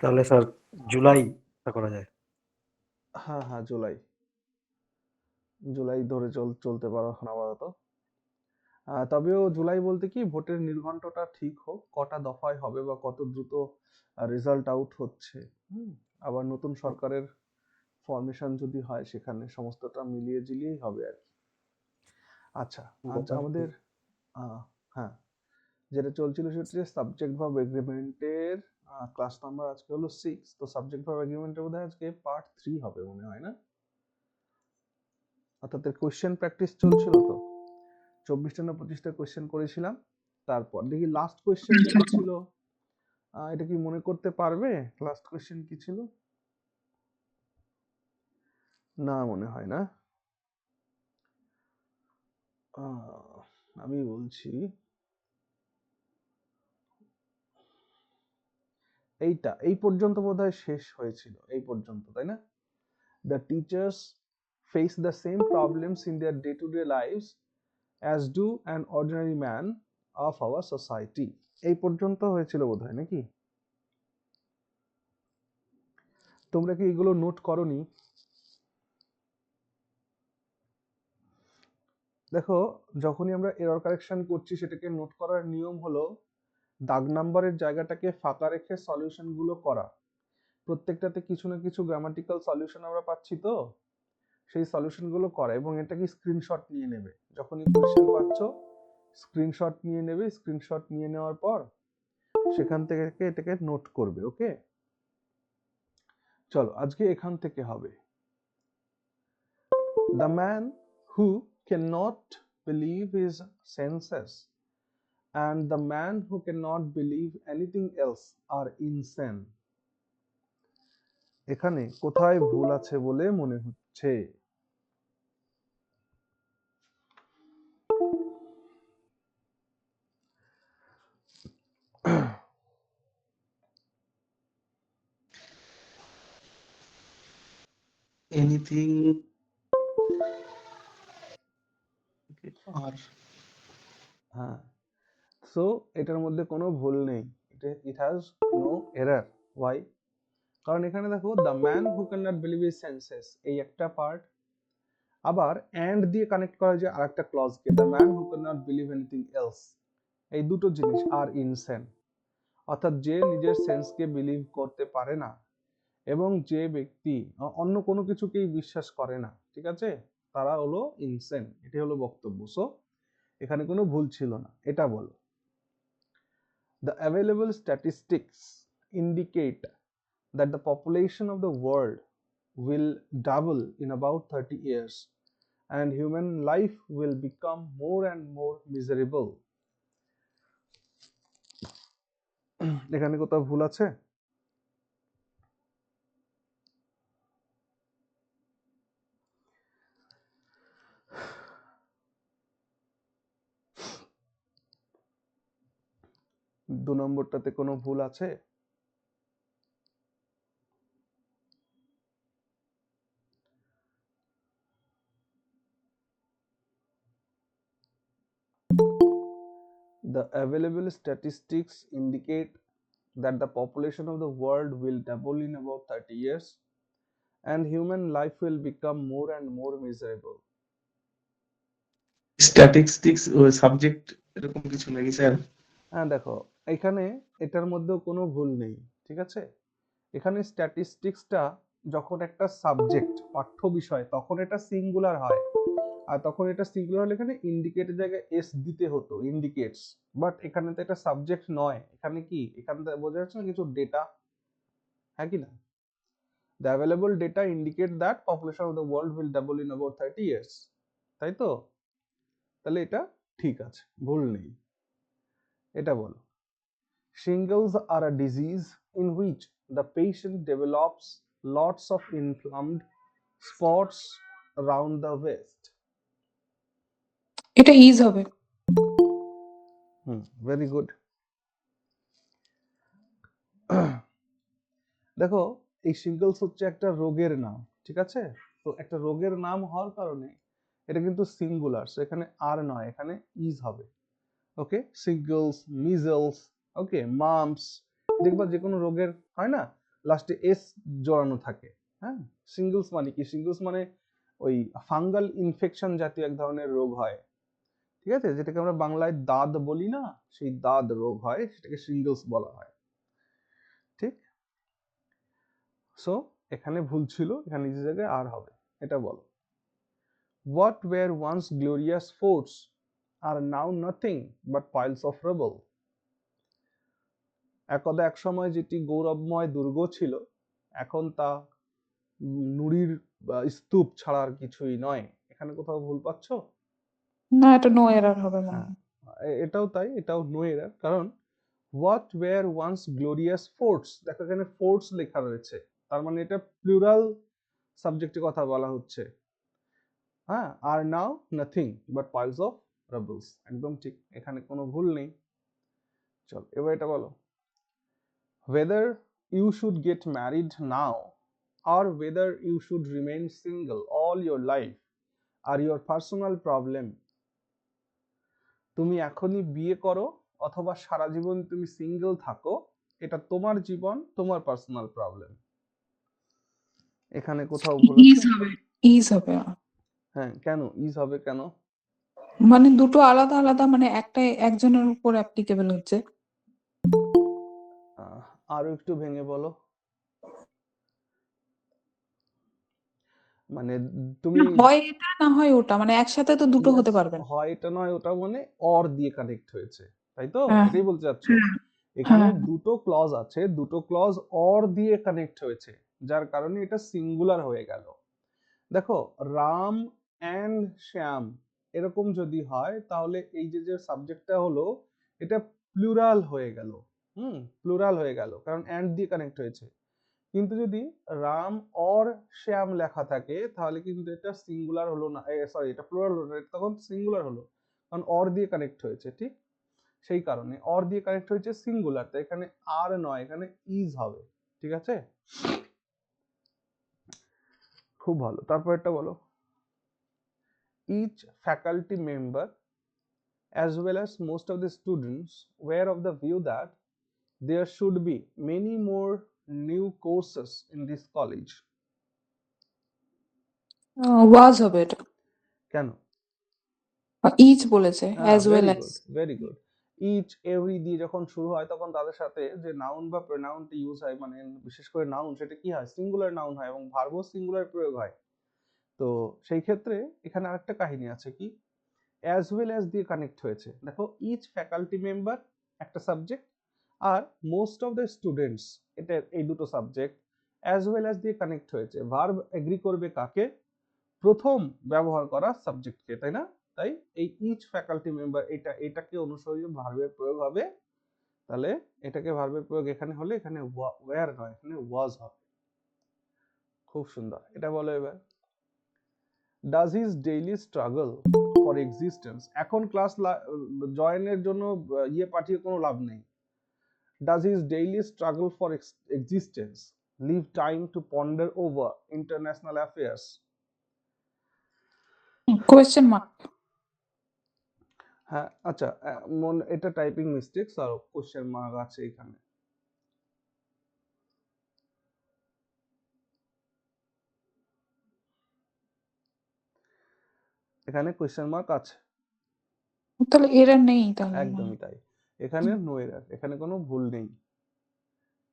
তাহলে স্যার জুলাই করা যায়। হ্যাঁ হ্যাঁ, জুলাই জুলাই ধরে চলতে পারো এখন আপাতত। তবেও জুলাই বলতে কি, ভোটের নির্ঘণ্টটা ঠিক হোক, কটা দফায় হবে বা কত দ্রুত রেজাল্ট আউট হচ্ছে। আবার নতুন সরকারের ফরমেশন যদি হয়, সেখানে সমস্তটা মিলিয়ে জিলিয়েই হবে আর কি। আচ্ছা, আজ আমাদের হ্যাঁ, যেটা চলছিল সেটা হচ্ছে সাবজেক্ট ভার্ব এগ্রিমেন্টের ক্লাস নাম্বার আজকে হলো 6। তো সাবজেক্ট ভার্ব এগ্রিমেন্টের বোধহয় আজকে পার্ট 3 হবে মনে হয়, না? অর্থাৎ কোশ্চেন প্র্যাকটিস চলছিল তো, 24টা না 25টা কোশ্চেন করেছিলাম। তারপর দেখি লাস্ট কোশ্চেন যেটা ছিল, এটা কি মনে করতে পারবে লাস্ট কোশ্চেন কি ছিল? না, মনে হয় না। আমি বলছি এইটা এই পর্যন্ত বোধহয় শেষ হয়েছিল, এই পর্যন্ত, তাই না? The teachers face the same problems in their day-to-day lives as do an ordinary man of our society. এই পর্যন্ত হয়েছিল বোধহয়, নাকি? তোমরা কি এগুলো নোট করনি? দেখো, যখনই আমরা এরর কারেকশন করছি, সেটাকে নোট করার নিয়ম হলো দাগ নাম্বারের জায়গাটাকে ফাঁকা রেখে সলিউশন গুলো করা। প্রত্যেকটাতে কিছু না কিছু গ্রামাটিক্যাল সলিউশন আমরা পাচ্ছি, তো সেই সলিউশন গুলো করা, এবং এটাকে স্ক্রিনশট নিয়ে নেবে। যখনই কোশ্চেন পাচ্ছ, স্ক্রিনশট নিয়ে নেবে। স্ক্রিনশট নিয়ে নেওয়ার পর সেখান থেকে এটাকে নোট করবে। ওকে, চলো আজকে এখান থেকে হবে। The man who cannot believe his senses and the man who cannot believe anything else are insane. এখানে কোথায় ভুল আছে বলে মনে হচ্ছে? anything or হ্যাঁ, সো এটার মধ্যে কোনো ভুল নেই। It has no error. Why? কারণ এখানে দেখো, the man who cannot believe his senses, এই একটা পার্ট। আবার অ্যান্ড দিয়ে কানেক্ট করা যায় আরেকটা ক্লজকে, the man who cannot believe anything else. এই দুটো জিনিস আর ইনসেন, অর্থাৎ যে নিজের সেন্সকে বিলিভ করতে পারে না এবং যে ব্যক্তি অন্য কোনো কিছুকেই বিশ্বাস করে না, ঠিক আছে, তারা হলো ইনসেন। এটি হলো বক্তব্য। সো এখানে কোনো ভুল ছিল না, এটা বলো। The available statistics indicate that the population of the world will double in about 30 years and human life will become more and more miserable. এখানে কোথাও ভুল আছে? দু নম্বরটাতে কোনো ভুল আছে? The available statistics indicate that the population of the world will double in about 30 years and human life will become more and more miserable. statistics subject এরকম কিছু নাকি স্যার? হ্যাঁ, দেখো এখানে এটার মধ্যেও কোনো ভুল নেই, ঠিক আছে। এখানে স্ট্যাটিস্টিক্সটা যখন একটা সাবজেক্ট, পাঠ্য বিষয়, তখন এটা সিঙ্গুলার হয়, আর তখন এটা সিঙ্গুলার হলে এখানে ইন্ডিকেটের জায়গায় এস দিতে হতো, ইন্ডিকেটস। বাট এখানে তো এটা সাবজেক্ট নয়, এখানে কি, এখানে বোঝা যাচ্ছে না কিছু ডেটা, হ্যাঁ কি না? The available data indicate that population of the world will double in about 30 years, তাই তো? তাহলে এটা ঠিক আছে, ভুল নেই। এটা বলো, shingles are a disease in which the patient develops lots of inflamed spots around the waist. এটা ইজ হবে। Very good. দেখো, এই শিঙ্গলস হচ্ছে একটা রোগের নাম, ঠিক আছে। তো একটা রোগের নাম হওয়ার কারণে এটা কিন্তু সিঙ্গুলার, সো এখানে আর নয়, এখানে ইজ হবে। ওকে, সিঙ্গলস, মিজলস, ওকে, মাম্পস, দেখবা যে কোনো রোগের হয় না, লাস্টে এস জড়ানো থাকে। হ্যাঁ, সিঙ্গলস মানে কি? সিঙ্গলস মানে ওই ফাঙ্গাল ইনফেকশন জাতীয় এক ধরনের রোগ হয়, ঠিক আছে, যেটাকে আমরা বাংলায় দাদ বলি না, সেই দাদ রোগ হয়, সেটাকে সিঙ্গলস বলা হয়। ঠিক, সো এখানে ভুল ছিল, এখানে নিজের জায়গায় আর হবে। এটা বলো, what were once glorious forts are now nothing but piles of rubble. একদা এক সময় যেটি গৌরবময় দুর্গ ছিল, এখন তা নুড়ির স্তূপ ছাড়া আর কিছুই নয়। এখানে কোথাও ভুল পাচ্ছ? না, এটা নো এরর হবে মনে হ্যাঁ, হয়। এটাও তাই, এটাও নো এরার, কারণ what were once glorious forts, দেখো এখানে ফোর্টস লেখা রয়েছে, তার মানে এটা প্লুরাল সাবজেক্টে কথা বলা হচ্ছে। হ্যাঁ, আর নাও নাথিং বাট পাইলস অফ রাবলস, একদম ঠিক, এখানে কোনো ভুল নেই। চল এবার এটা বলো, whether you should get married now or whether you should remain single all your life are your personal problem. তুমি এখনই বিয়ে করো অথবা সারা জীবন তুমি সিঙ্গেল থাকো, এটা তোমার জীবন, তোমার পার্সোনাল প্রবলেম। এখানে কোথাও ভুল ইজ আছে? হবে, ইজ হবে। হ্যাঁ, কেন ইজ হবে? কেন? মানে দুটো আলাদা আলাদা, মানে একটা একজনের উপর অ্যাপ্লিকেবল হচ্ছে। আরো একটু ভেঙে বলো। মানে তুমি হয় এটা না হয় ওটা, মানে একসাথে তো দুটো Yes, হতে পারবে না। হয় এটা নয় ওটা, মানে অর দিয়ে কানেক্ট হয়েছে, তাই তো? হ্যাঁ, এটাই বলতে চাচ্ছ? হ্যাঁ, এখানে হ্যাঁ। দুটো ক্লজ আছে, দুটো ক্লজ অর দিয়ে কানেক্ট হয়েছে, যার কারণে এটা সিঙ্গুলার হয়ে গেল। দেখো, রাম অ্যান্ড শ্যাম এরকম যদি হয়, তাহলে এই যে যে সাবজেক্টটা হলো, এটা প্লুরাল হয়ে গেল। প্লুরাল হয়ে গেল, কারণ অ্যান্ড দিয়ে কানেক্ট হয়েছে। কিন্তু যদি রাম অর শ্যাম লেখা থাকে, তাহলে কিন্তু এটা সিঙ্গুলার হলো না, সরি, এটা প্লুরাল হলো না, তখন সিঙ্গুলার হলো, কারণ অর দিয়ে কানেক্ট হয়েছে। ঠিক, সেই কারণে অর দিয়ে কানেক্ট হয়েছে সিঙ্গুলার, তাই এখানে আর নয়, এখানে ইজ হবে। ঠিক আছে, খুব ভালো। তারপর একটা বলো, each faculty member as well as most of the students were of the view that there should be many more new courses in this college. ওয়াজ হবে এটা। কেন? ইজ বলেছে, as well very as. Good, very good. Each every দিয়ে যখন শুরু হয়, তখন তাদের সাথে যে নাউন বা প্রোনাউনটি ইউজ হয়, মানে বিশেষ করে নাউন, সেটা কি হয়? সিঙ্গুলার নাউন হয়, এবং ভার্বও সিঙ্গুলার প্রয়োগ হয়। তো সেই ক্ষেত্রে এখানে আরেকটা কাহিনী আছে, কি অ্যাজ ওয়েল অ্যাজ দিয়ে কানেক্ট হয়েছে। দেখো, ইচ ফ্যাকাল্টি মেম্বার একটা সাবজেক্ট, আর মোস্ট অফ দ্য স্টুডেন্টস, এটা এই দুটো সাবজেক্ট, অ্যাজ ওয়েল অ্যাজ দিয়ে কানেক্ট হয়েছে। ভার্ব এগ্রি করবে কাকে? প্রথম ব্যবহার করা সাবজেক্টকে, তাই না? তাই এই ইচ ফ্যাকাল্টি মেম্বার, এটাকে অনুসরণ ভার্বের প্রয়োগ হবে। তাহলে এটাকে ভার্বের প্রয়োগ এখানে হলে, এখানে ওয়্যার নয়, এখানে ওয়াজ হবে। খুব সুন্দর। এটা বলো এবার, does his daily struggle for existence, এখন ক্লাস জয়েনের জন্য ইয়ে পাঠিয়ে কোনো লাভ নেই। Does his daily struggle for existence leave time to ponder over international affairs? Question mark. হ্যাঁ, আচ্ছা, এটা টাইপিং মিস্টেকস, আর কোশ্চেন মার্ক আছে এখানে। এখানে কোশ্চেন মার্ক আছে, তাহলে এরর নেই তাহলে। একদমই তাই, এখানে নো এরার, এখানে কোনো ভুল নেই।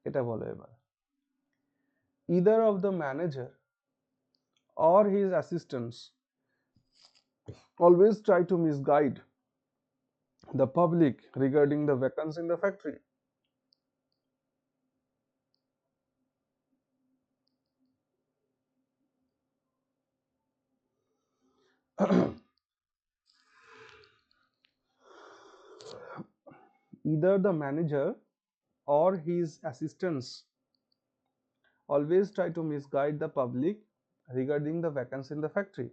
এটা বলো এবার, either of the manager or his assistants always try to misguide the public regarding the vacancy in the factory. Either the manager or his assistants always try to misguide the public regarding the vacancy in the factory.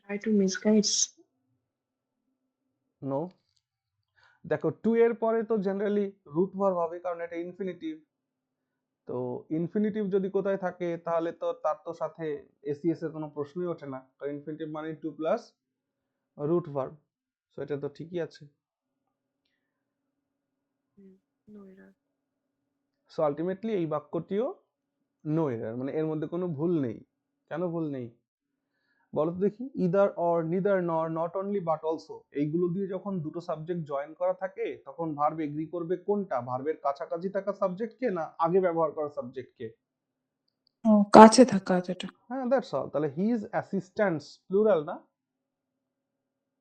Try to misguide. No, দেখো, two এর পরে তো generally root verb হবে, কারণ এটা infinitive. তো infinitive যদি কোথায় থাকে, তাহলে তো তার তো সাথে এসিএস এর কোনো প্রশ্নই ওঠে না, কারণ ইনফিনিটিভ মানে to plus root verb, so এটা তো ঠিকই আছে। No error. সো আলটিমেটলি এই বাক্যটিও নো এরার, মানে এর মধ্যে কোনো ভুল নেই। কেন ভুল নেই বলো তো দেখি? ইদার অর, নিদার নর, নট অনলি বাট অলসো, এইগুলো দিয়ে যখন দুটো সাবজেক্ট জয়েন করা থাকে তখন ভার্ব এগ্রি করবে কোনটা? ভার্বের কাছাকাছি থাকা সাবজেক্টকে না আগে ব্যবহার করা সাবজেক্টকে? ও কাছে থাকা যেটা। হ্যাঁ, দ্যাটস অল। তাহলে হিজ অ্যাসিস্ট্যান্টস প্লুরাল না,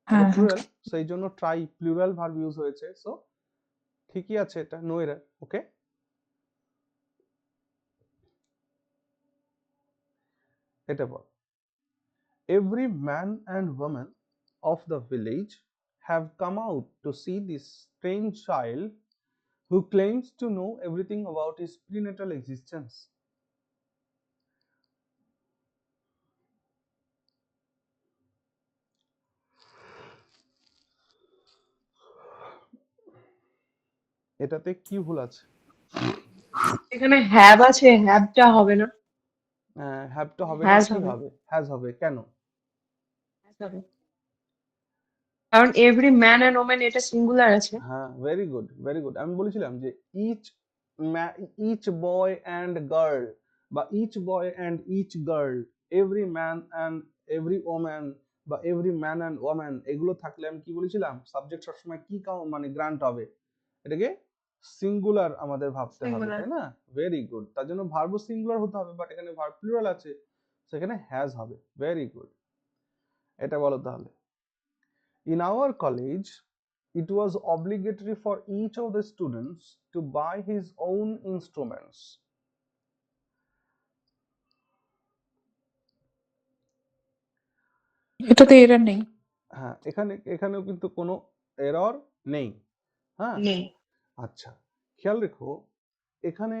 এটা হ্যাঁ হ্যাঁ প্লুরাল, সেই জন্য ট্রাই প্লুরাল ভার্ব ইউজ হয়েছে। সো ঠিকই আছে, এটা নো এরার। ওকে, এটা বল। Every man and woman of the village have come out to see this strange child who claims to know everything about his prenatal existence. এটাতে কি ভুল আছে? এখানে হ্যাভ আছে, হ্যাভটা হবে না, হ্যাভ তো হবে না, হ্যাজ কি হবে, হবে? হ্যাজ হবে। কেন? হ্যাজ হবে। কারণ এভরি ম্যান এন্ড ওম্যান এটা সিঙ্গুলার আছে। হ্যাঁ, ভেরি গুড, ভেরি গুড। আমি বলেছিলাম যে ইচ বয় অ্যান্ড গার্ল, বা each boy and each girl, every man and every woman, বা এভরি ম্যান অ্যান্ড ওম্যান, এগুলো থাকলে আমি কি বলেছিলাম? সাবজেক্ট সবসময় কি মানে গ্রান্ট হবে? এটাকে সিঙ্গুলার আমাদের ভাবতে হবে, সিঙ্গুলার। তাই না? Very good. তার জন্য ভার্বও সিঙ্গুলার হতে হবে, বাট এখানে ভার্ব প্লুরাল আছে, সেখানে হ্যাজ হবে। Very good. এটা বলো তাহলে। In our college, it was obligatory for each of the students to buy his own instruments. এটাতে এরর নেই। হ্যাঁ, এখানেও কিন্তু কোনো এরর নেই। হ্যাঁ, নেই। আচ্ছা, খেয়াল রেখো এখানে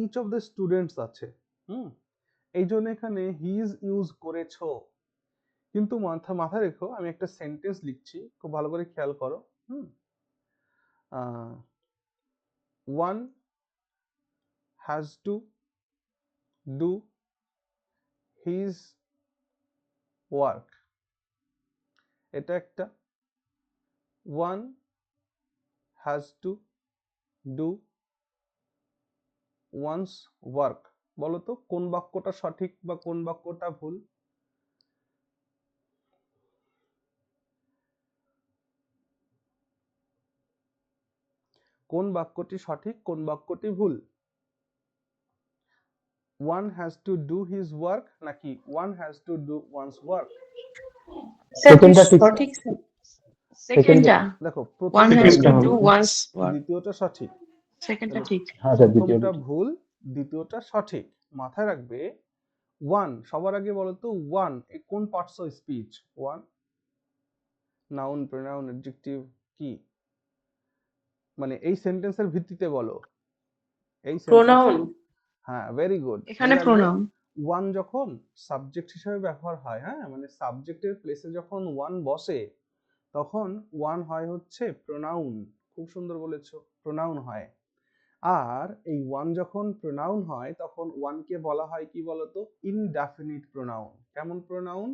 ইচ অফ দ্য স্টুডেন্টস আছে, এই জন্য এখানে হিজ ইউজ করেছো, কিন্তু মাথায় রেখো আমি একটা সেন্টেন্স লিখছি, খুব ভালো করে খেয়াল করো। One has to do his work, এটা একটা। One has to do one's work. বলো তো কোন বাক্যটা সঠিক বা কোন বাক্যটা ভুল? কোন বাক্যটি সঠিক, কোন বাক্যটি ভুল? One has to do his work নাকি one has to do one's work? সেকেন্ডটা সঠিক, সেকেন্ডটা। দেখো ওয়ান হ্যাজ প্রথমটা টু ডু ওয়ান্স ওয়ার্ক, দ্বিতীয়টা সঠিক, সেকেন্ডটা ঠিক। প্রথমটা ভুল, দ্বিতীয়টা সঠিক। মাথায় রাখবে ওয়ান সবার আগে বলো তো, ওয়ান কোন parts of speech? One noun, pronoun, adjective কি? মানে এই সেন্টেন্সের ভিত্তিতে বলো, এই প্রোনাউন, হ্যাঁ, ভেরি গুড। এখানে প্রোনাউন। ওয়ান যখন সাবজেক্ট হিসেবে ব্যবহার হয়, হ্যাঁ, মানে সাবজেক্টের প্লেসে যখন ওয়ান বসে তখন ওয়ান হয় হচ্ছে প্রোনাউন। খুব সুন্দর বলেছো, প্রোনাউন হয়। আর এই ওয়ান যখন প্রোনাউন হয় তখন ওয়ানকে বলা হয় কি বলতো? Indefinite pronoun. কেমন প্রোনাউন?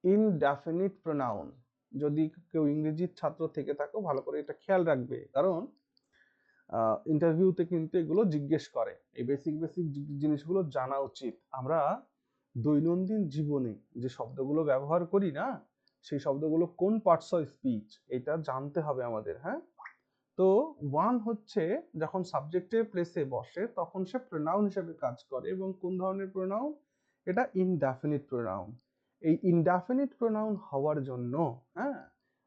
Indefinite pronoun. যদি কেউ ইংরেজির ছাত্র থেকে থাকো ভালো করে এটা খেয়াল রাখবে, কারণ ইন্টারভিউতে কিন্তু এগুলো জিজ্ঞেস করে। এই বেসিক জিনিসগুলো জানা উচিত। আমরা দৈনন্দিন জীবনে যে শব্দগুলো ব্যবহার করি না, সেই শব্দগুলো কোন পার্টস অফ স্পিচ এটা জানতে হবে আমাদের। হ্যাঁ, তো ওয়ান হচ্ছে যখন সাবজেক্টের প্লেসে বসে তখন সে প্রোনাউন হিসেবে কাজ করে, এবং কোন ধরনের প্রোনাউন? এটা ইনডেফিনিট প্রোনাউন। এই ইনডেফিনিট প্রোনাউন হওয়ার জন্য, হ্যাঁ,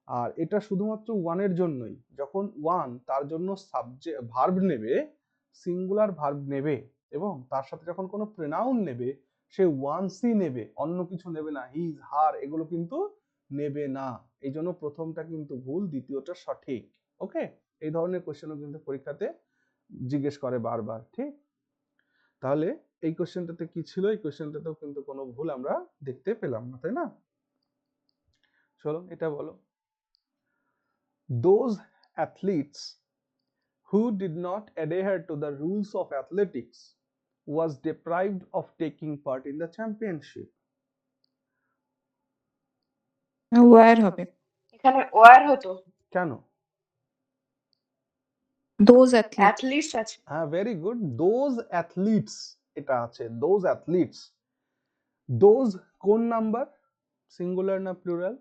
আর এটা শুধুমাত্র ওয়ানের জন্যই, যখন ওয়ান তার জন্য সাবজেক্ট ভার্ব নেবে, সিঙ্গুলার ভার্ব নেবে, এবং তার সাথে যখন কোনো প্রোনাউন নেবে সে ওয়ান্সই নেবে, অন্য কিছু নেবে না, হিজ, হার এগুলো কিন্তু নেবে না। এই জন্য প্রথমটা কিন্তু ভুল, দ্বিতীয়টা সঠিক। ওকে, এই ধরনের কোশ্চেনও কিন্তু পরীক্ষাতে জিজ্ঞেস করে বারবার। ঠিক, তাহলে এই কোশ্চেনটাতে কি ছিল? এই কোশ্চেনটাতেও কিন্তু কোনো ভুল আমরা দেখতে পেলাম না, তাই না? চলো এটা বলো। Those athletes who did not adhere to the rules of athletics was deprived of taking part in the championship. Were হবে। এখানে ওয়ার হতো, কেন? Those athlete. অ্যাথলিটস আছে। হ্যাঁ, ভেরি গুড, দোজ অ্যাথলিটস এটা আছে, দোজ অ্যাথলিটস। দোজ কোন number, singular না plural?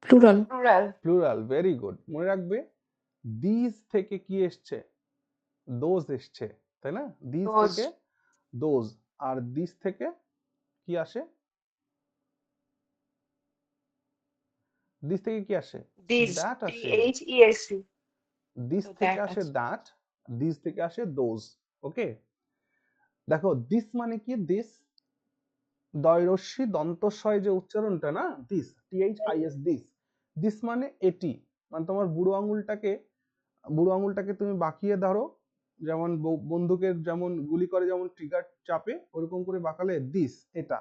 Plural. Plural. Plural, very good. মনে রাখবে দিস থেকে কি এসছে, দোজ এসছে, তাই না? This Those. থেকে দোজ, আর দিস থেকে কি আসে, দিস থেকে কি আসে, দিস, দ্যাট আসে। DHESC, দিস তো থেকে that আসে আছে। দ্যাট, দিস থেকে আসে দোজ। ওকে, দেখো দিস মানে কি, দিস দয়রস্যি দন্তস্বয় যে উচ্চারণটা না, দিস, THIS, দিস, দিস মানে এটি, মানে তোমার বুড়ো আঙুলটাকে তুমি বাঁকিয়ে ধরো, যেমন বন্দুকের যেমন গুলি করে যেমন ট্রিগার চাপে ওরকম করে বাঁকালে দিস এটা,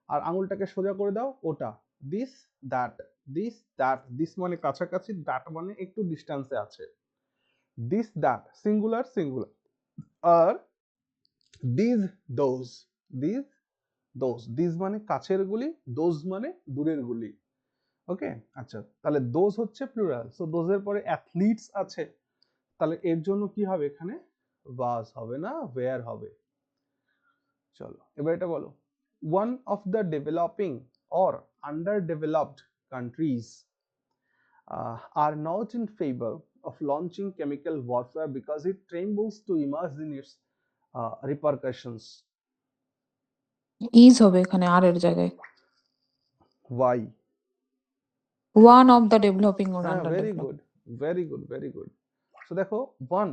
আর আঙুলটাকে সোজা করে দাও ওটা, this that, this that, this মানে কাছাকাছি, দ্যাট মানে একটু ডিস্টেন্সে আছে। দিস দ্যাট সিঙ্গুলার সিঙ্গুলার, আর this those, this those, this মানে কাছের গুলি, দোজ মানে দূরের গুলি। ওকে, আচ্ছা, তাহলে দোজ হচ্ছে প্লুরাল, সো দোজের পরে অ্যাথলিটস আছে, তাহলে এর জন্য কি হবে, এখানে ওয়াজ হবে না, ওয়্যার হবে। চলো এবার এটা বলো, one of the developing or underdeveloped countries are not in favor of launching chemical warfare because it trembles to imagine its repercussions. Is হবে এখানে আর এর জায়গায়। Why? One of the developing or হ্যাঁ, under very develop. Good, very good, very good. So দেখো one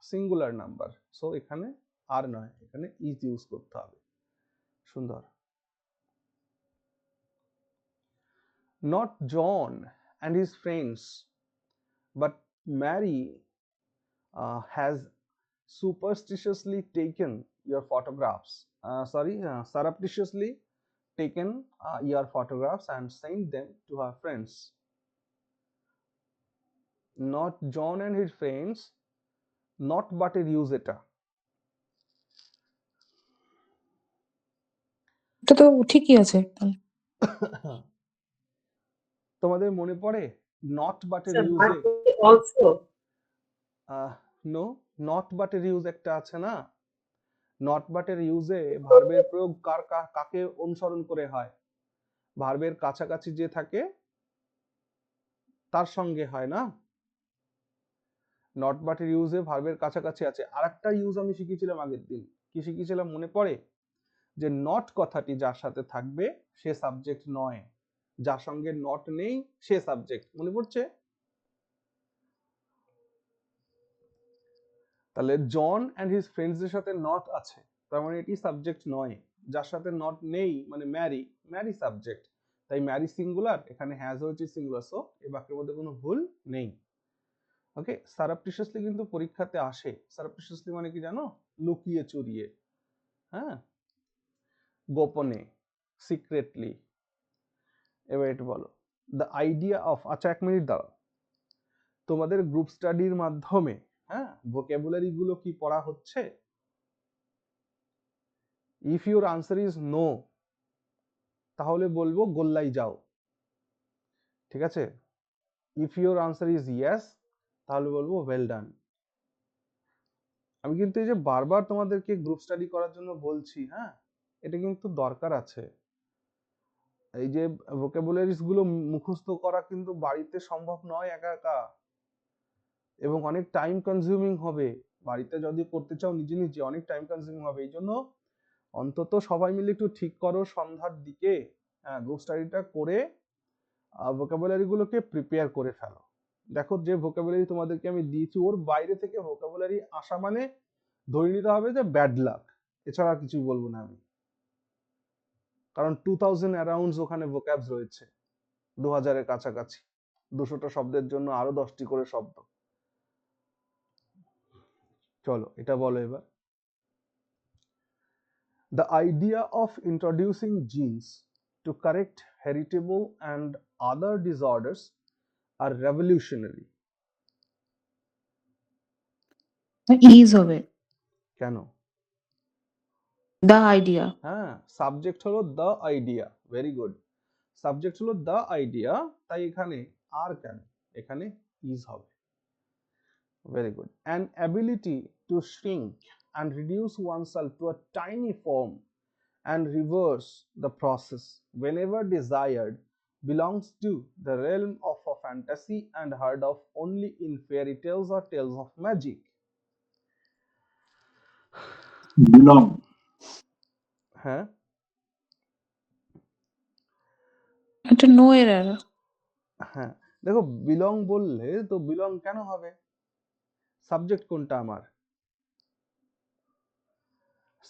singular number, so এখানে আর নয়, এখানে ইজ ইউজ করতে হবে। সুন্দর। Not John and his friends, but Mary has superstitiously taken your photographs. Surreptitiously taken your photographs and sent them to her friends. Not John and his friends, not but এর use এটা। এটা তো ঠিকই আছে তাহলে। তোমাদের মনে পড়ে নট বাট এর So, ইউজে, but also, no, not but এর ইউজ একটা আছে না, নট বাট এর ইউজে ভার্বের প্রয়োগ কাকে অনুসরণ করে হয়, ভার্বের কাছাকাছি যে থাকে তার সঙ্গে হয় না। নট বাট এর ইউজে ভার্বের কাছাকাছি আছে। আরেকটা ইউজ আমি শিখেছিলাম আগের দিন, কি শিখেছিলাম মনে পড়ে, যে নট কথাটি যার সাথে থাকবে সে সাবজেক্ট নয়, যার সঙ্গে নট নেই সে সাবজেক্ট, মনে পড়ছে? তাহলে জন অ্যান্ড হিজ ফ্রেন্ডস এর সাথে নট আছে, তার মানে এটি সাবজেক্ট নয়, যার সাথে নট নেই মানে ম্যারি, ম্যারি সাবজেক্ট, তাই ম্যারি সিঙ্গুলার, এখানে হ্যাজ হয়েছে সিঙ্গুলার, সো এই বাক্যের মধ্যে কোনো ভুল নেই। ওকে, সারপ্টিশিয়াসলি কিন্তু পরীক্ষাতে আসে, সারপ্টিশিয়াসলি মানে কি জানো, লুকিয়ে চুরিয়ে, হ্যাঁ, গোপনে, সিক্রেটলি। এবার এটা বলো, দ্য আইডিয়া অফ, আচ্ছা 1 মিনিট দাঁড়াও, তোমাদের গ্রুপ স্টাডির মাধ্যমে হ্যাঁ ভোকাবুলারি গুলো কি পড়া হচ্ছে? If your answer is no, তাহলে বলবো গোল্লাই যাও, ঠিক আছে? If your answer is yes, তাহলে বলবো ওয়েল ডান। আমি কিন্তু এই যে বারবার তোমাদেরকে গ্রুপ স্টাডি করার জন্য বলছি, হ্যাঁ, এটা কিন্তু দরকার আছে। এই যে ভোকাবুলারিজ গুলো মুখস্থ করা কিন্তু বাড়িতে সম্ভব নয় একা একা, এবং অনেক টাইম কনজিউমিং হবে, বাড়িতে যদি করতে চাও নিজে নিজে অনেক টাইম কনজিউমিং হবে। এই জন্য অন্তত সবাই মিলে একটু ঠিক করো সন্ধ্যার দিকে, গ্রুপ স্টাডিটা করে ভোকাবুলারি গুলোকে প্রিপেয়ার করে ফেলো। দেখো যে ভোকাবুলারি তোমাদেরকে আমি দিয়েছি ওর বাইরে থেকে ভোকাবুলারি আসা মানে ধরে নিতে হবে যে ব্যাড লাক, এছাড়া কিছু বলবো না আমি, কারণ 2000 অ্যারাউন্ডস ওখানে ভোক্যাবস রয়েছে, 2000-এর কাছাকাছি, 200টা শব্দের জন্য আরো 10টি করে শব্দ। চলো এটা বলো এবার, the idea of introducing genes to correct heritable and other disorders are revolutionary. Is হবে। কেন? The idea. হ্যাঁ, সাবজেক্ট হলো the idea, very good. Subject হলো দ্য আইডিয়া, তাই এখানে আর কেন, এখানে ইজ হবে। Very good. An ability to shrink and reduce oneself to a tiny form and reverse the process whenever desired belongs to the realm of a fantasy and heard of only in fairy tales or tales of magic. belong, হ্যাঁ, এটা no error. হ্যাঁ, দেখো belong বললে তো belong কেন হবে? Subject কোনটা আমার?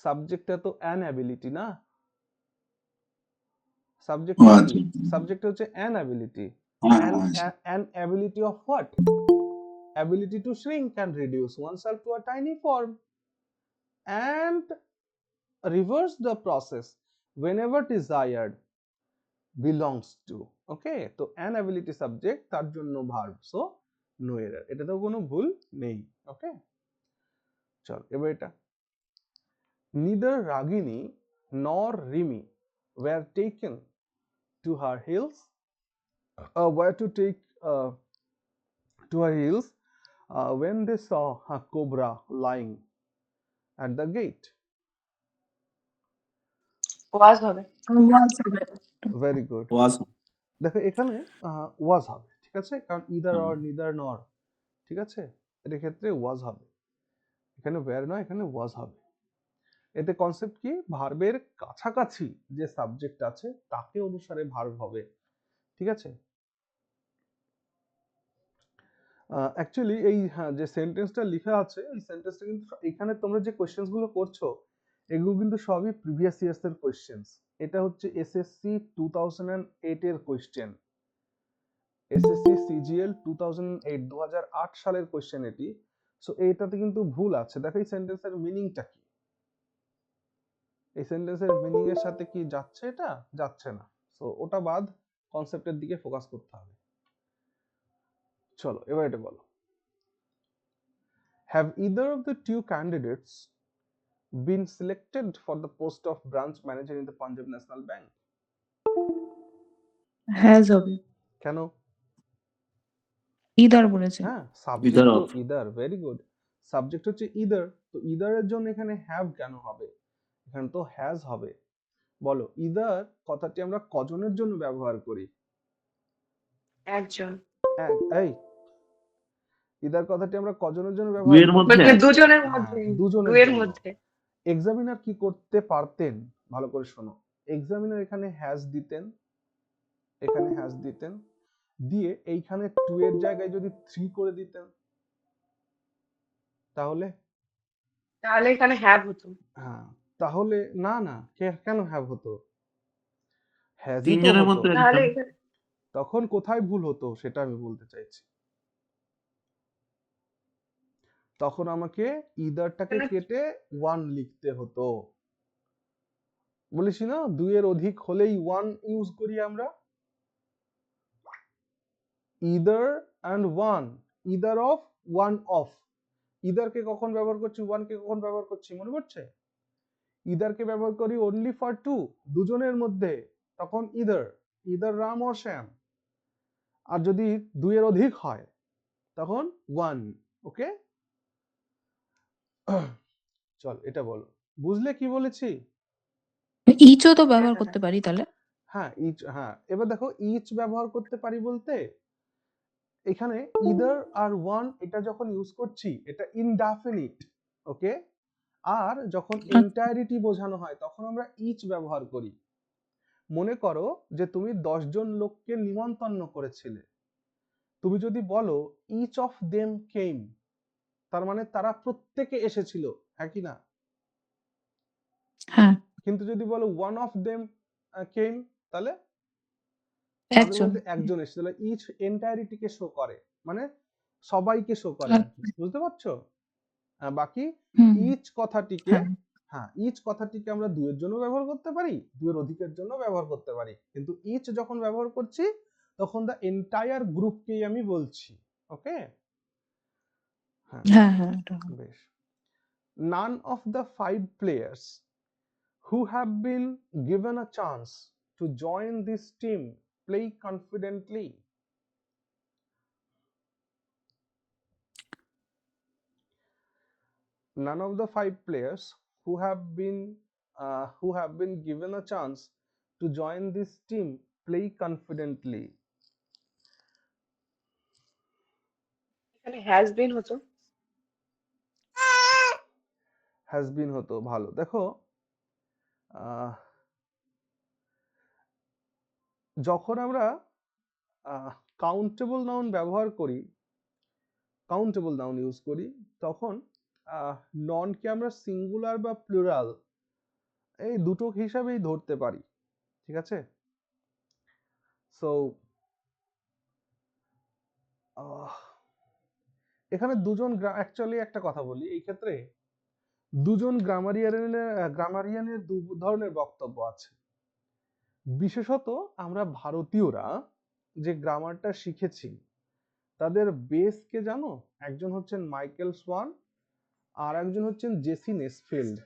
সাবজেক্টটা তো অ্যান অ্যাবিলিটি না, সাবজেক্ট ও কি? আচ্ছা, সাবজেক্ট হচ্ছে অ্যান অ্যাবিলিটি। হ্যাঁ, আচ্ছা, An ability of what? Ability to shrink and reduce oneself to a tiny form and reverse the process whenever desired belongs to. Okay, তো an ability subject, তার জন্য verb, so no error, এটাতেও কোনো ভুল নেই। ওকে, চল এবার এটা, neither Ragini nor Rimi were taken to her heels, were to take to her heels when they saw a cobra lying at the gate. ওয়াজ হবে। Very good. was, দেখো এখানে ওয়াজ হবে, ঠিক আছে, কারণ ইদার অর নিদার নর, ঠিক আছে, এর ক্ষেত্রে ওয়াজ হবে, এখানে ওয়্যার নয়, এখানে ওয়াজ হবে। এতে কনসেপ্ট কি, ভার্বের কাছাকাছি যে সাবজেক্ট আছে তাকে অনুসারে ভার্ব হবে, ঠিক আছে। অ্যাকচুয়ালি এই যে সেন্টেন্সটা লেখা আছে, এই সেন্টেন্সটা কিন্তু এখানে তোমরা যে কোশ্চেন্স গুলো করছো এগুলো কিন্তু সবই প্রিভিয়াস ইয়ার্স এর কোশ্চেন্স। এটা হচ্ছে এসএসসি 2008 এর কোশ্চেন, এসএসসি সিজিএল 2008 2008 সালের কোশ্চেন এটি। সো এইটাতে কিন্তু ভুল আছে। দেখো এই সেন্টেন্সের মিনিংটা কি, এই সেন্টেন্সের মিনিং এর সাথে কি যাচ্ছে, এটা যাচ্ছে না, সো ওটা বাদ, কনসেপ্টের দিকে ফোকাস করতে হবে। চলো এবার এটা বলো, have either of the two candidates been selected for the post of branch manager in the Punjab National Bank? Has হবে। কেন? ইদার বলেছে। হ্যাঁ, সাবজেক্ট either তো of, either, very good, subject হচ্ছে ইদার, তো ইদারের জন্য এখানে হ্যাভ কেন হবে, এখানে তো হ্যাজ হবে। বলো ইদার কথাটি আমরা কজনের জন্য ব্যবহার করি? একজন। এই ইদার কথাটি আমরা কজনের জন্য ব্যবহার দুইয়ের করি? মধ্যে, বলতে দুজনের হ্যাঁ, মধ্যে, দুজনের দুয়ের জন্য। মধ্যে। এক্সামিনার কি করতে পারতেন, ভালো করে শোনো, এক্সামিনার এখানে হ্যাজ দিতেন, এখানে হ্যাজ দিতেন, দিয়ে এইখানে টু এর জায়গায় যদি 3 করে দিতেন তাহলে, তাহলে এখানে হ্যাভ হতো। হ্যাঁ, তাহলে না না, কেন হ্যাভ হতো, হ্যাজই তো তিনজনের হতো। মধ্যে তাহলে একজন, এখানে তখন কোথায় ভুল হতো সেটা আমি বলতে চাইছি, তখন আমাকে ইদারটাকে কেটে 1 লিখতে হতো। বলেছি না 2 এর অধিক হলেই 1 ইউজ করি আমরা, either and one, either of, one of, either কে কখন ব্যবহার করছি, one কে কখন ব্যবহার করছি মনে পড়ছে? either কে ব্যবহার করি only for two, দুজনের মধ্যে, তখন either রাম or শ্যাম, আর যদি 2 এর অধিক হয় তখন one। ওকে, চল এটা বলো, বুঝলে কি বলেছি? ইচও তো ব্যবহার করতে পারি তাহলে। হ্যাঁ ইচ, হ্যাঁ এবার দেখো ইচ ব্যবহার করতে পারি বলতে এখানে ইদার আর ওয়ান এটা যখন ইউজ করছি এটা ইনডেফিনিট, ওকে, আর যখন এন্টায়ারিটি বোঝানো হয় তখন আমরা ইচ ব্যবহার করি। মনে করো যে তুমি 10 জন লোককে নিমন্ত্রণ করেছিলে, তুমি যদি বলো ইচ অফ দেম কেম, তার মানে তারা প্রত্যেকে এসেছিল, হ্যাঁ কি না? হ্যাঁ, কিন্তু যদি বলো ওয়ান অফ দেম কেম, তাহলে তাদের একজন। মধ্যে একজন এসেছিল, ইচ এন্টায়ারিটিকে শো করে, মানে সবাইকে শো করে আর কি, বুঝতে পারছো? বাকি হুম, ইচ কথাটিকে, হ্যাঁ, হ্যাঁ ইচ কথাটিকে আমরা 2 এর জন্য ব্যবহার করতে পারি, 2 এর অধিকের জন্য ব্যবহার করতে পারি, কিন্তু ইচ যখন ব্যবহার করছি তখন দা এন্টায়ার গ্রুপকেই আমি বলছি। ওকে, হ্যাঁ হ্যাঁ, হ্যাঁ, এটা হবে। বেশ। None of the 5 players who have been given a chance to join this team play confidently? None of the 5 players who have been given a chance to join this team play confidently. এখানে has been হতো। has been হতো ভালো। দেখো যখন আমরা countable noun ব্যবহার করি, countable noun use করি, তখন ননকে আমরা সিঙ্গুলার বা প্লুরাল এই দুটো হিসাবেই ধরতে পারি, ঠিক আছে? সো এখানে দুজন অ্যাকচুয়ালি একটা কথা বলি, এই ক্ষেত্রে দুজন গ্রামারিয়ানের দু ধরনের বক্তব্য আছে। বিশেষত আমরা ভারতীয়রা যে গ্রামারটা শিখেছি তাদের বেস কে জানো? একজন হচ্ছেন মাইকেল সোয়ান আর একজন হচ্ছেন জেসি নেসফিল্ড।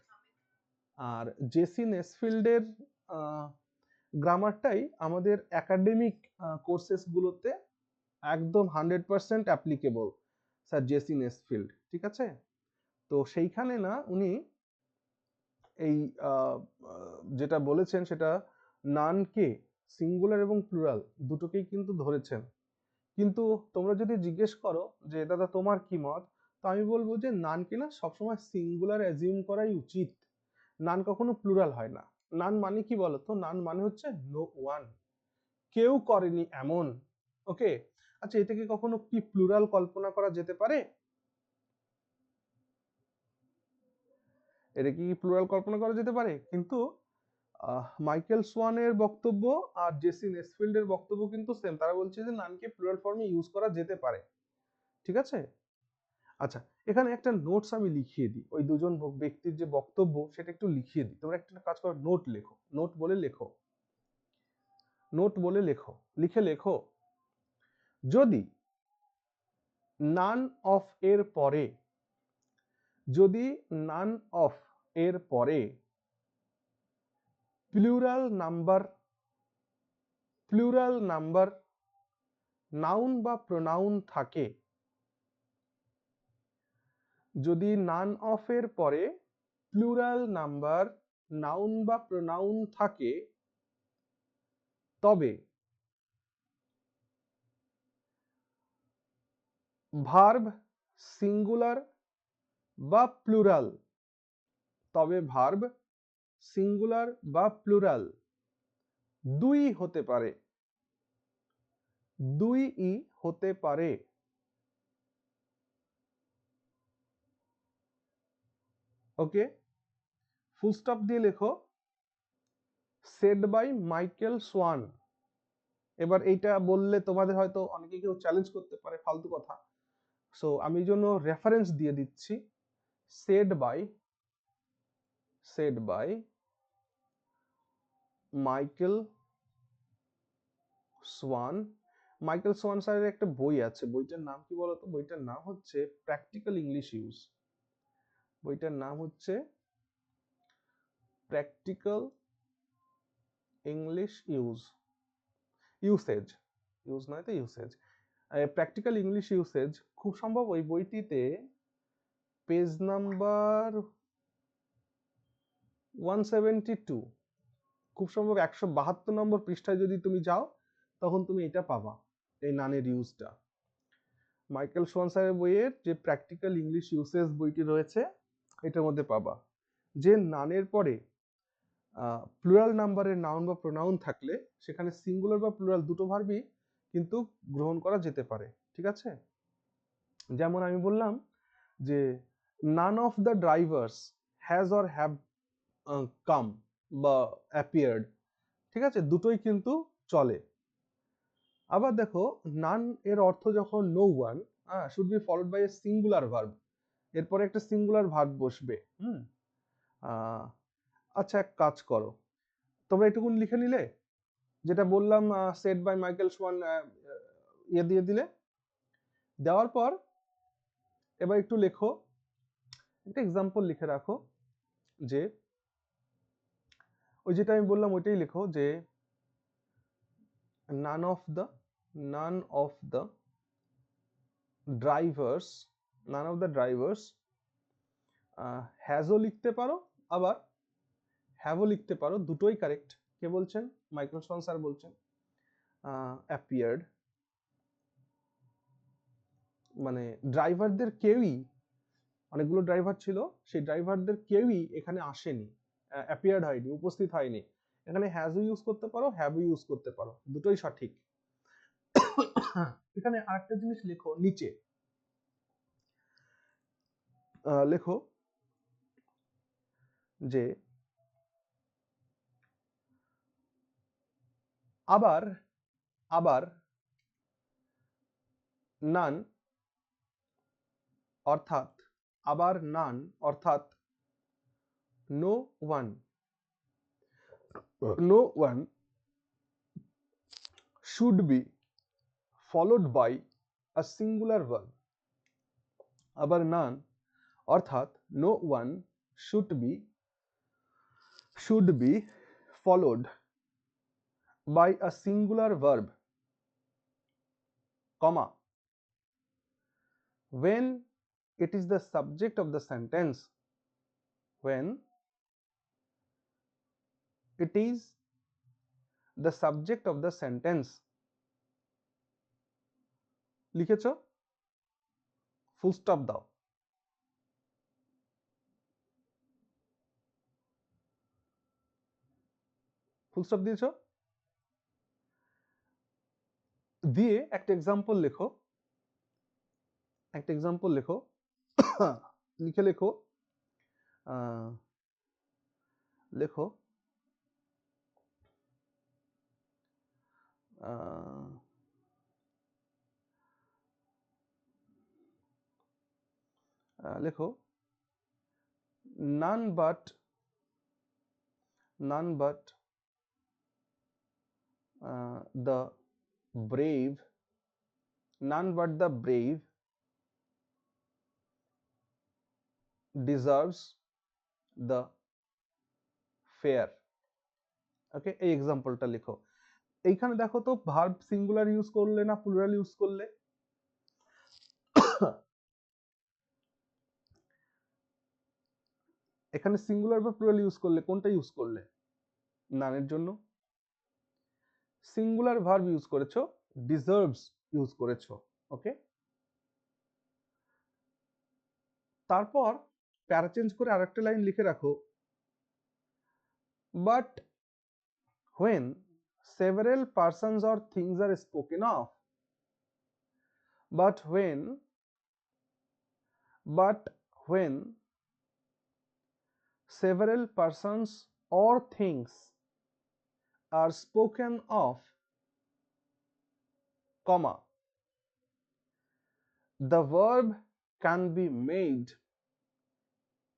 আর জেসি নেসফিল্ডের গ্রামারটাই আমাদের একাডেমিক কোর্সেস গুলোতে একদম 100% অ্যাপ্লিকেবল, স্যার জেসি নেসফিল্ড, ঠিক আছে? তো সেইখানে না উনি এই যেটা বলেছেন সেটা নানকে সিঙ্গুলার এবং প্লুরাল দুটোকেই কিন্তু ধরেছেন। কিন্তু তোমরা যদি জিজ্ঞেস করো যে দাদা তোমার কি মত, তো আমি বলবো যে নানকে না সবসময় সিঙ্গুলার অ্যাজিউম করাই উচিত, নান কখনো প্লুরাল হয় না। নান মানে কি বলতো? নান মানে হচ্ছে নো ওয়ান, কেউ করেনি এমন। ওকে, আচ্ছা এটাকে কখনো কি প্লুরাল কল্পনা করা যেতে পারে? এটা কি প্লুরাল কল্পনা করা যেতে পারে? কিন্তু মাইকেল সোয়ানের বক্তব্য আর জেসি নেসফিল্ডের বক্তব্য কিন্তু সেম, তারা বলছে যে নানকে প্লুরাল ফর্মে ইউজ করা যেতে পারে, ঠিক আছে? আচ্ছা এখানে একটা নোটস আমি লিখিয়ে দিই, ওই দুজন ব্যক্তির যে বক্তব্য সেটা একটু লিখিয়ে দিই। তোমরা একটা কাজ করো, নোট লেখো, নোট বলে লেখো, নোট বলে লেখো, লিখে লেখো যদি নান অফ এর পরে, যদি নান অফ এর পরে প্লুরাল নাম্বার নাউন বা প্রোনাউন থাকে, যদি নান অফ এর পরে প্লুরাল নাম্বার নাউন বা প্রোনাউন থাকে, তবে ভার্ব সিঙ্গুলার বা প্লুরাল, তবে ভার্ব সিঙ্গুলার বা প্লুরাল দুই হতে পারে, দুইই হতে পারে। ওকে, ফুল স্টপ দিয়ে লেখো সেড বাই মাইকেল সোয়ান। এবার এইটা বললে তোমাদের হয়তো অনেকে কেউ চ্যালেঞ্জ করতে পারে, ফালতু কথা, সো আমি এই জন্য রেফারেন্স দিয়ে দিচ্ছি, said by Michael Swan. Michael Swan স্যারের একটা বই আছে, বইটার নাম কি বলতো? বইটার নাম হচ্ছে প্র্যাকটিক্যাল ইংলিশ ইউজ। বইটার নাম হচ্ছে প্র্যাকটিক্যাল ইংলিশ ইউসেজ, ইউজ নয় তো ইউসেজ, প্র্যাকটিক্যাল ইংলিশ ইউসেজ। খুব সম্ভব ওই বইটিতে পেজ নাম্বার 172, খুব সম্ভব 172 নম্বর পৃষ্ঠায় যদি তুমি যাও তখন তুমি এটা পাবা, এই নানের ইউজটা। মাইকেল সোয়ান স্যারের বইয়ের যে প্র্যাকটিক্যাল ইংলিশ ইউসেজ বইটি রয়েছে এটার মধ্যে পাবা যে নানের পরে প্লুরাল নাম্বারের নাউন বা প্রোনাউন থাকলে সেখানে সিঙ্গুলার বা প্লুরাল দুটো ভার্বই কিন্তু গ্রহণ করা যেতে পারে, ঠিক আছে? যেমন আমি বললাম যে none of the drivers has or have come বা appeared, ঠিক আছে? দুটোই কিন্তু চলে। আবার দেখো নান এর অর্থ যখন no one should be followed by a singular verb, এরপরে একটা সিঙ্গুলার ভার্ব বসবে। আচ্ছা এক কাজ করো, তোমরা এটুকুন লিখে নিলে, যেটা বললাম সেড বাই মাইকেল সোয়ান ইয়ে দিয়ে দিলে, দেওয়ার পর এবার একটু লেখো, একটা এক্সাম্পল লিখে রাখো যে ওই যেটা আমি বললাম ওইটাই লেখো যে none of the drivers হ্যাজও লিখতে পারো আবার হ্যাভও লিখতে পারো, দুটোই কারেক্ট। কে বলছেন? মাইকেল সোয়ান স্যার বলছেন। অ্যাপিয়ার্ড মানে ড্রাইভারদের কেউই, অনেকগুলো ড্রাইভার ছিল, সেই ড্রাইভারদের কেউই এখানে আসেনি, অ্যাপিয়ার্ড হয়নি, উপস্থিত হয়নি। এখানে হ্যাজও ইউজ করতে পারো, হ্যাভও ইউজ করতে পারো, দুটোই সঠিক। এখানে আরেকটা জিনিস লেখো নিচে, লেখো যে আবার নান অর্থাৎ no one should be followed by a singular verb। আবার নান অর্থাৎ no one should be followed by a singular verb, comma, when it is the subject of the sentence, when it is the subject of the sentence। লিখেছো? Full stop দাও। Full stop দিয়েছো? দিয়ে একটা example লেখো, লিখে লেখো none but the brave deserves the fair। ওকে, এই এক্সাম্পলটা লিখো। এইখানে দেখো তো ভার্ব সিঙ্গুলার ইউজ করলে না প্লুরাল ইউজ করলে? এখানে সিঙ্গুলার বা প্লুরাল ইউজ করলে কোনটা ইউজ করলে? নানের জন্য সিঙ্গুলার ভার্ব ইউজ করেছো, ডিজার্ভস ইউজ করেছো। ওকে, তারপর প্যারা চেঞ্জ করে আরেকটা লাইন লিখে রাখো, but when several persons or things are spoken of, but when several persons or things are spoken of, comma, the verb can be made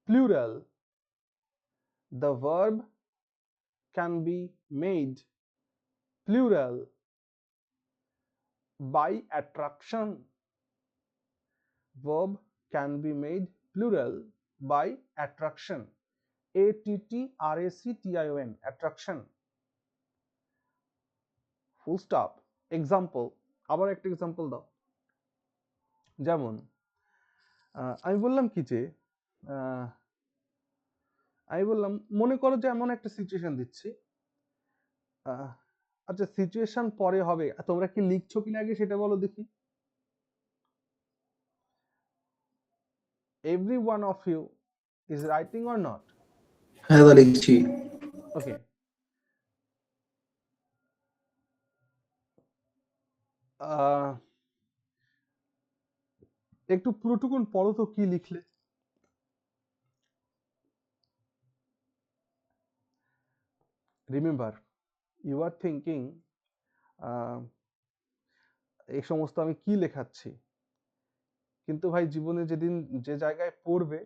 plural, the verb can be made plural by attraction, verb can be made plural by attraction, attraction, attraction, full stop। Example, আবার একটা example দাও। যেমন আমি বললাম কি যে আমি বললাম মনে করো যে এমন একটা সিচুয়েশন দিচ্ছি, আচ্ছা সিচুয়েশন পরে হবে, তোমরা কি লিখছো কিনা আগে সেটা বলো দেখি। Every one of you is writing or not? হ্যাঁ দাদা লিখছি। ওকে, একটু পুরোটুকুন পড়ো তো কি লিখলে। রিমেম্বার ইউ আর থিঙ্কিং এই সমস্ত আমি কি লেখাচ্ছি, কিন্তু ভাই জীবনে যেদিন যে জায়গায় পড়বে,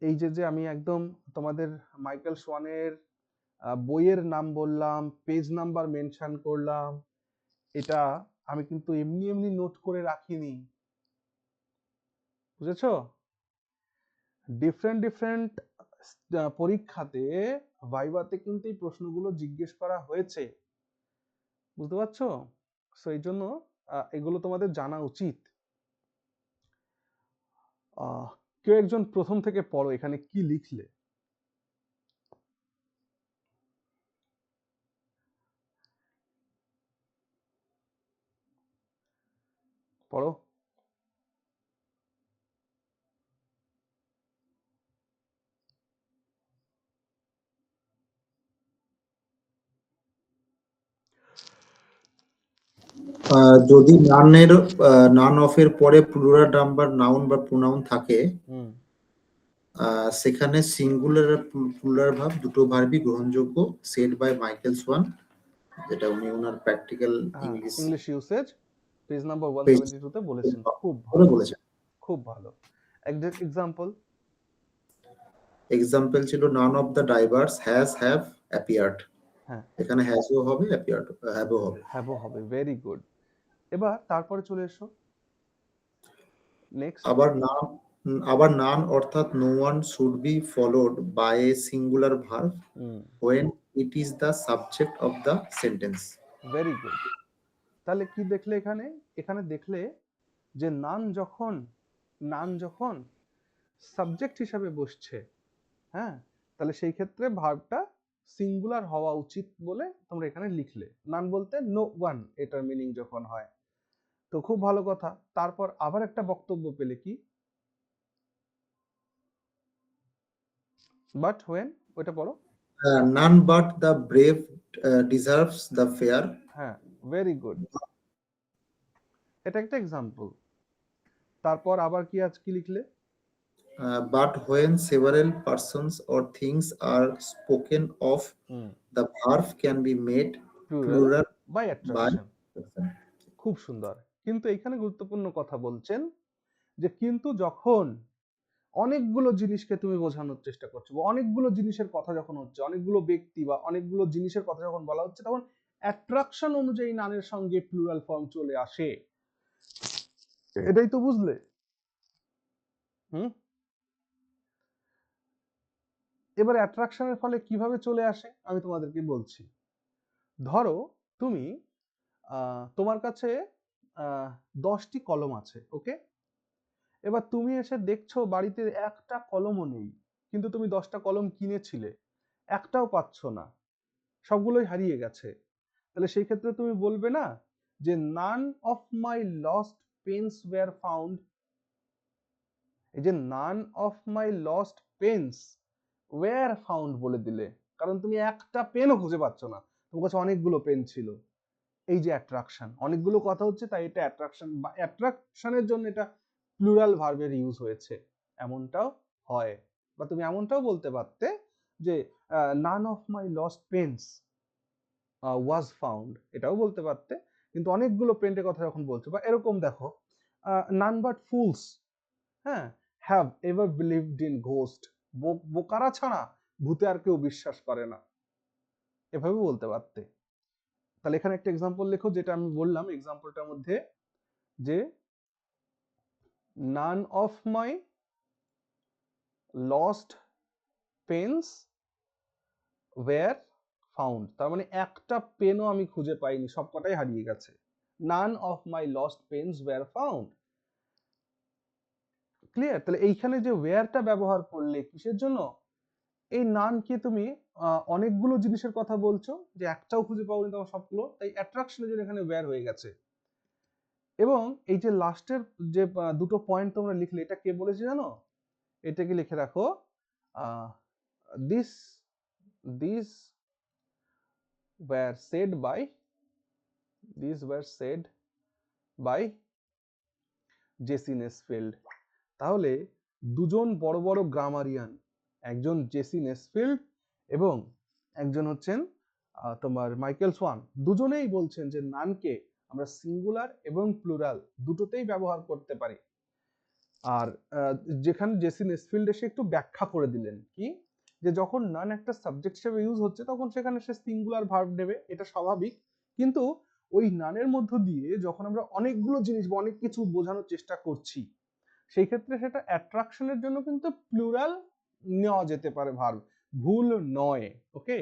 এই যে আমি একদম তোমাদের মাইকেল সোয়ানের বইয়ের নাম বললাম, পেজ নাম্বার মেনশন করলাম, এটা আমি কিন্তু এমনি এমনি নোট করে রাখিনি, বুঝেছো? ডিফারেন্ট পরীক্ষাতে ভাইভাতে কিন্তু এই প্রশ্নগুলো জিজ্ঞেস করা হয়েছে, বুঝতে পারছো? সো এই জন্য এগুলো তোমাদের জানা উচিত। কেউ একজন প্রথম থেকে পড়ো, এখানে কি লিখলে? পড়ো। যদি নান অফ এর পরে প্লুরাল নাম্বার নাউন বা প্রোনাউন থাকে, সেখানে সিঙ্গুলার প্লুরাল ভার্ব দুটো ভার্বই গ্রহণযোগ্য, সেড বাই মাইকেল সোয়ান, যেটা উনি ওনার practical English usage page number page 172 তে বলেছেন। খুব করে ভালো, বলেছেন। খুব ভালো। এক্সাম্পল এক্সাম্পল ছিল none of the divers have appeared. হ্যাঁ, এখানে হ্যাজও হবে, অ্যাপিয়ার্ড হ্যাভও হবে। হ্যাভও হবে। Very good. এবার তারপরে চলে এসো নেক্সট। আবার নান অর্থাৎ no one should be followed by a singular verb when it is the subject of the sentence. Very good. তাহলে কি দেখলে এখানে? এখানে দেখলে যে নান যখন সাবজেক্ট হিসাবে বসছে, হ্যাঁ, তাহলে সেই ক্ষেত্রে ভার্বটা সিঙ্গুলার হওয়া উচিত বলে তোমরা এখানে লিখলে। নান বলতে নো ওয়ান, এটার মিনিং যখন হয়। তো খুব ভালো কথা। তারপর আবার একটা বক্তব্য পেলে কি? বাট হোয়েন, ওটা পড়ো। None but the brave deserves the fair. হ্যাঁ, ভেরি গুড। এটা একটা এক্সাম্পল। তারপর আবার কি লিখলে? But when several persons or things are spoken of, the verb can be made plural by by attraction. attraction. খুব সুন্দর। কিন্তু এখানে গুরুত্বপূর্ণ কথা বলছেন যে কিন্তু যখন অনেকগুলো জিনিসকে তুমি বোঝানোর চেষ্টা করছো, বা অনেকগুলো জিনিসের কথা যখন হচ্ছে, অনেকগুলো ব্যক্তি বা অনেকগুলো জিনিসের কথা যখন বলা হচ্ছে, তখন অ্যাট্রাকশন অনুযায়ী নানের সঙ্গে প্লুরাল ফর্ম চলে আসে। এটাই তো বুঝলে? এবার অ্যাট্রাকশনের ফলে কিভাবে চলে আসে আমি তোমাদেরকে বলছি। ধরো তুমি তোমার কাছে 10টি কলম আছে, ওকে? এবার তুমি এসে দেখছো বাড়িতে একটা কলমও নেই, কিন্তু তুমি 10টা কলম কিনেছিলে, একটাও পাচ্ছ না, সবগুলোই হারিয়ে গেছে। তাহলে সেই ক্ষেত্রে তুমি বলবে না যে none of my lost pens were found? এই যে none of my lost pens were found বলে দিলে, কারণ তুমি একটা পেনও খুঁজে পাচ্ছ না, তোমার কাছে অনেকগুলো পেন ছিল। এই যে অ্যাট্রাকশন, অনেকগুলো কথা হচ্ছে, তাই এটা অ্যাট্রাকশন, বা অ্যাট্রাকশনের জন্য এটা প্লুরাল ভার্বের ইউজ হয়েছে, এমনটাও হয়। বা তুমি এমনটাও বলতে পারতে যে none of my lost pens was found, এটাও বলতে পারতে। কিন্তু অনেকগুলো পেন্টের কথা যখন বলছো, বা এরকম দেখো, নান বাট ফুলস, হ্যাঁ, have ever believed in ghost, বোকারা ছাড়া ভূতে আর কেউ বিশ্বাস করে না, এভাবে বলতে পারতে। তাহলে এখানে একটা এক্সাম্পল লেখো, যেটা আমি বললাম এক্সাম্পলটার মধ্যে, যে none of my lost pens were found, তার মানে একটা পেনও আমি খুঁজে পাইনি, সবকটাই হারিয়ে গেছে। None of my lost pens were found. Clear? তাহলে এইখানে যে ওয়্যারটা ব্যবহার করলে কিসের জন্য? এই নানকে তুমি অনেকগুলো জিনিসের কথা বলছো, যে একটাও খুঁজে পাওনি তোমার সবগুলো, তাই অ্যাট্রাকশনের জন্য এখানে ওয়্যার হয়ে গেছে। এবং এই যে লাস্টের যে দুটো পয়েন্ট তোমরা লিখলে, এটা কে বলেছে জানো? এটাকে লিখে রাখো, this were said by J C Nesfield. তাহলে দুজন বড় বড় গ্রামারিয়ান, একজন জেসি নেসফিল্ড এবং একজন হচ্ছেন তোমার মাইকেল সোয়ান, দুজনেই বলছেন যে নানকে আমরা সিঙ্গুলার এবং প্লুরাল দুটোতেই ব্যবহার করতে পারি। আর যেখানে জেসি নেসফিল্ড এসে একটু ব্যাখ্যা করে দিলেন কি, যে যখন নান একটা সাবজেক্ট হিসেবে ইউজ হচ্ছে, তখন সেখানে সে সিঙ্গুলার ভার্ব নেবে, এটা স্বাভাবিক। কিন্তু ওই নানের মধ্য দিয়ে যখন আমরা অনেকগুলো জিনিস বা অনেক কিছু বোঝানোর চেষ্টা করছি, সেই ক্ষেত্রে সেটা অ্যাট্রাকশনের জন্য কিন্তু প্লুরাল নেওয়া যেতে পারে ভার্ব, ভুল নয়। ওকে,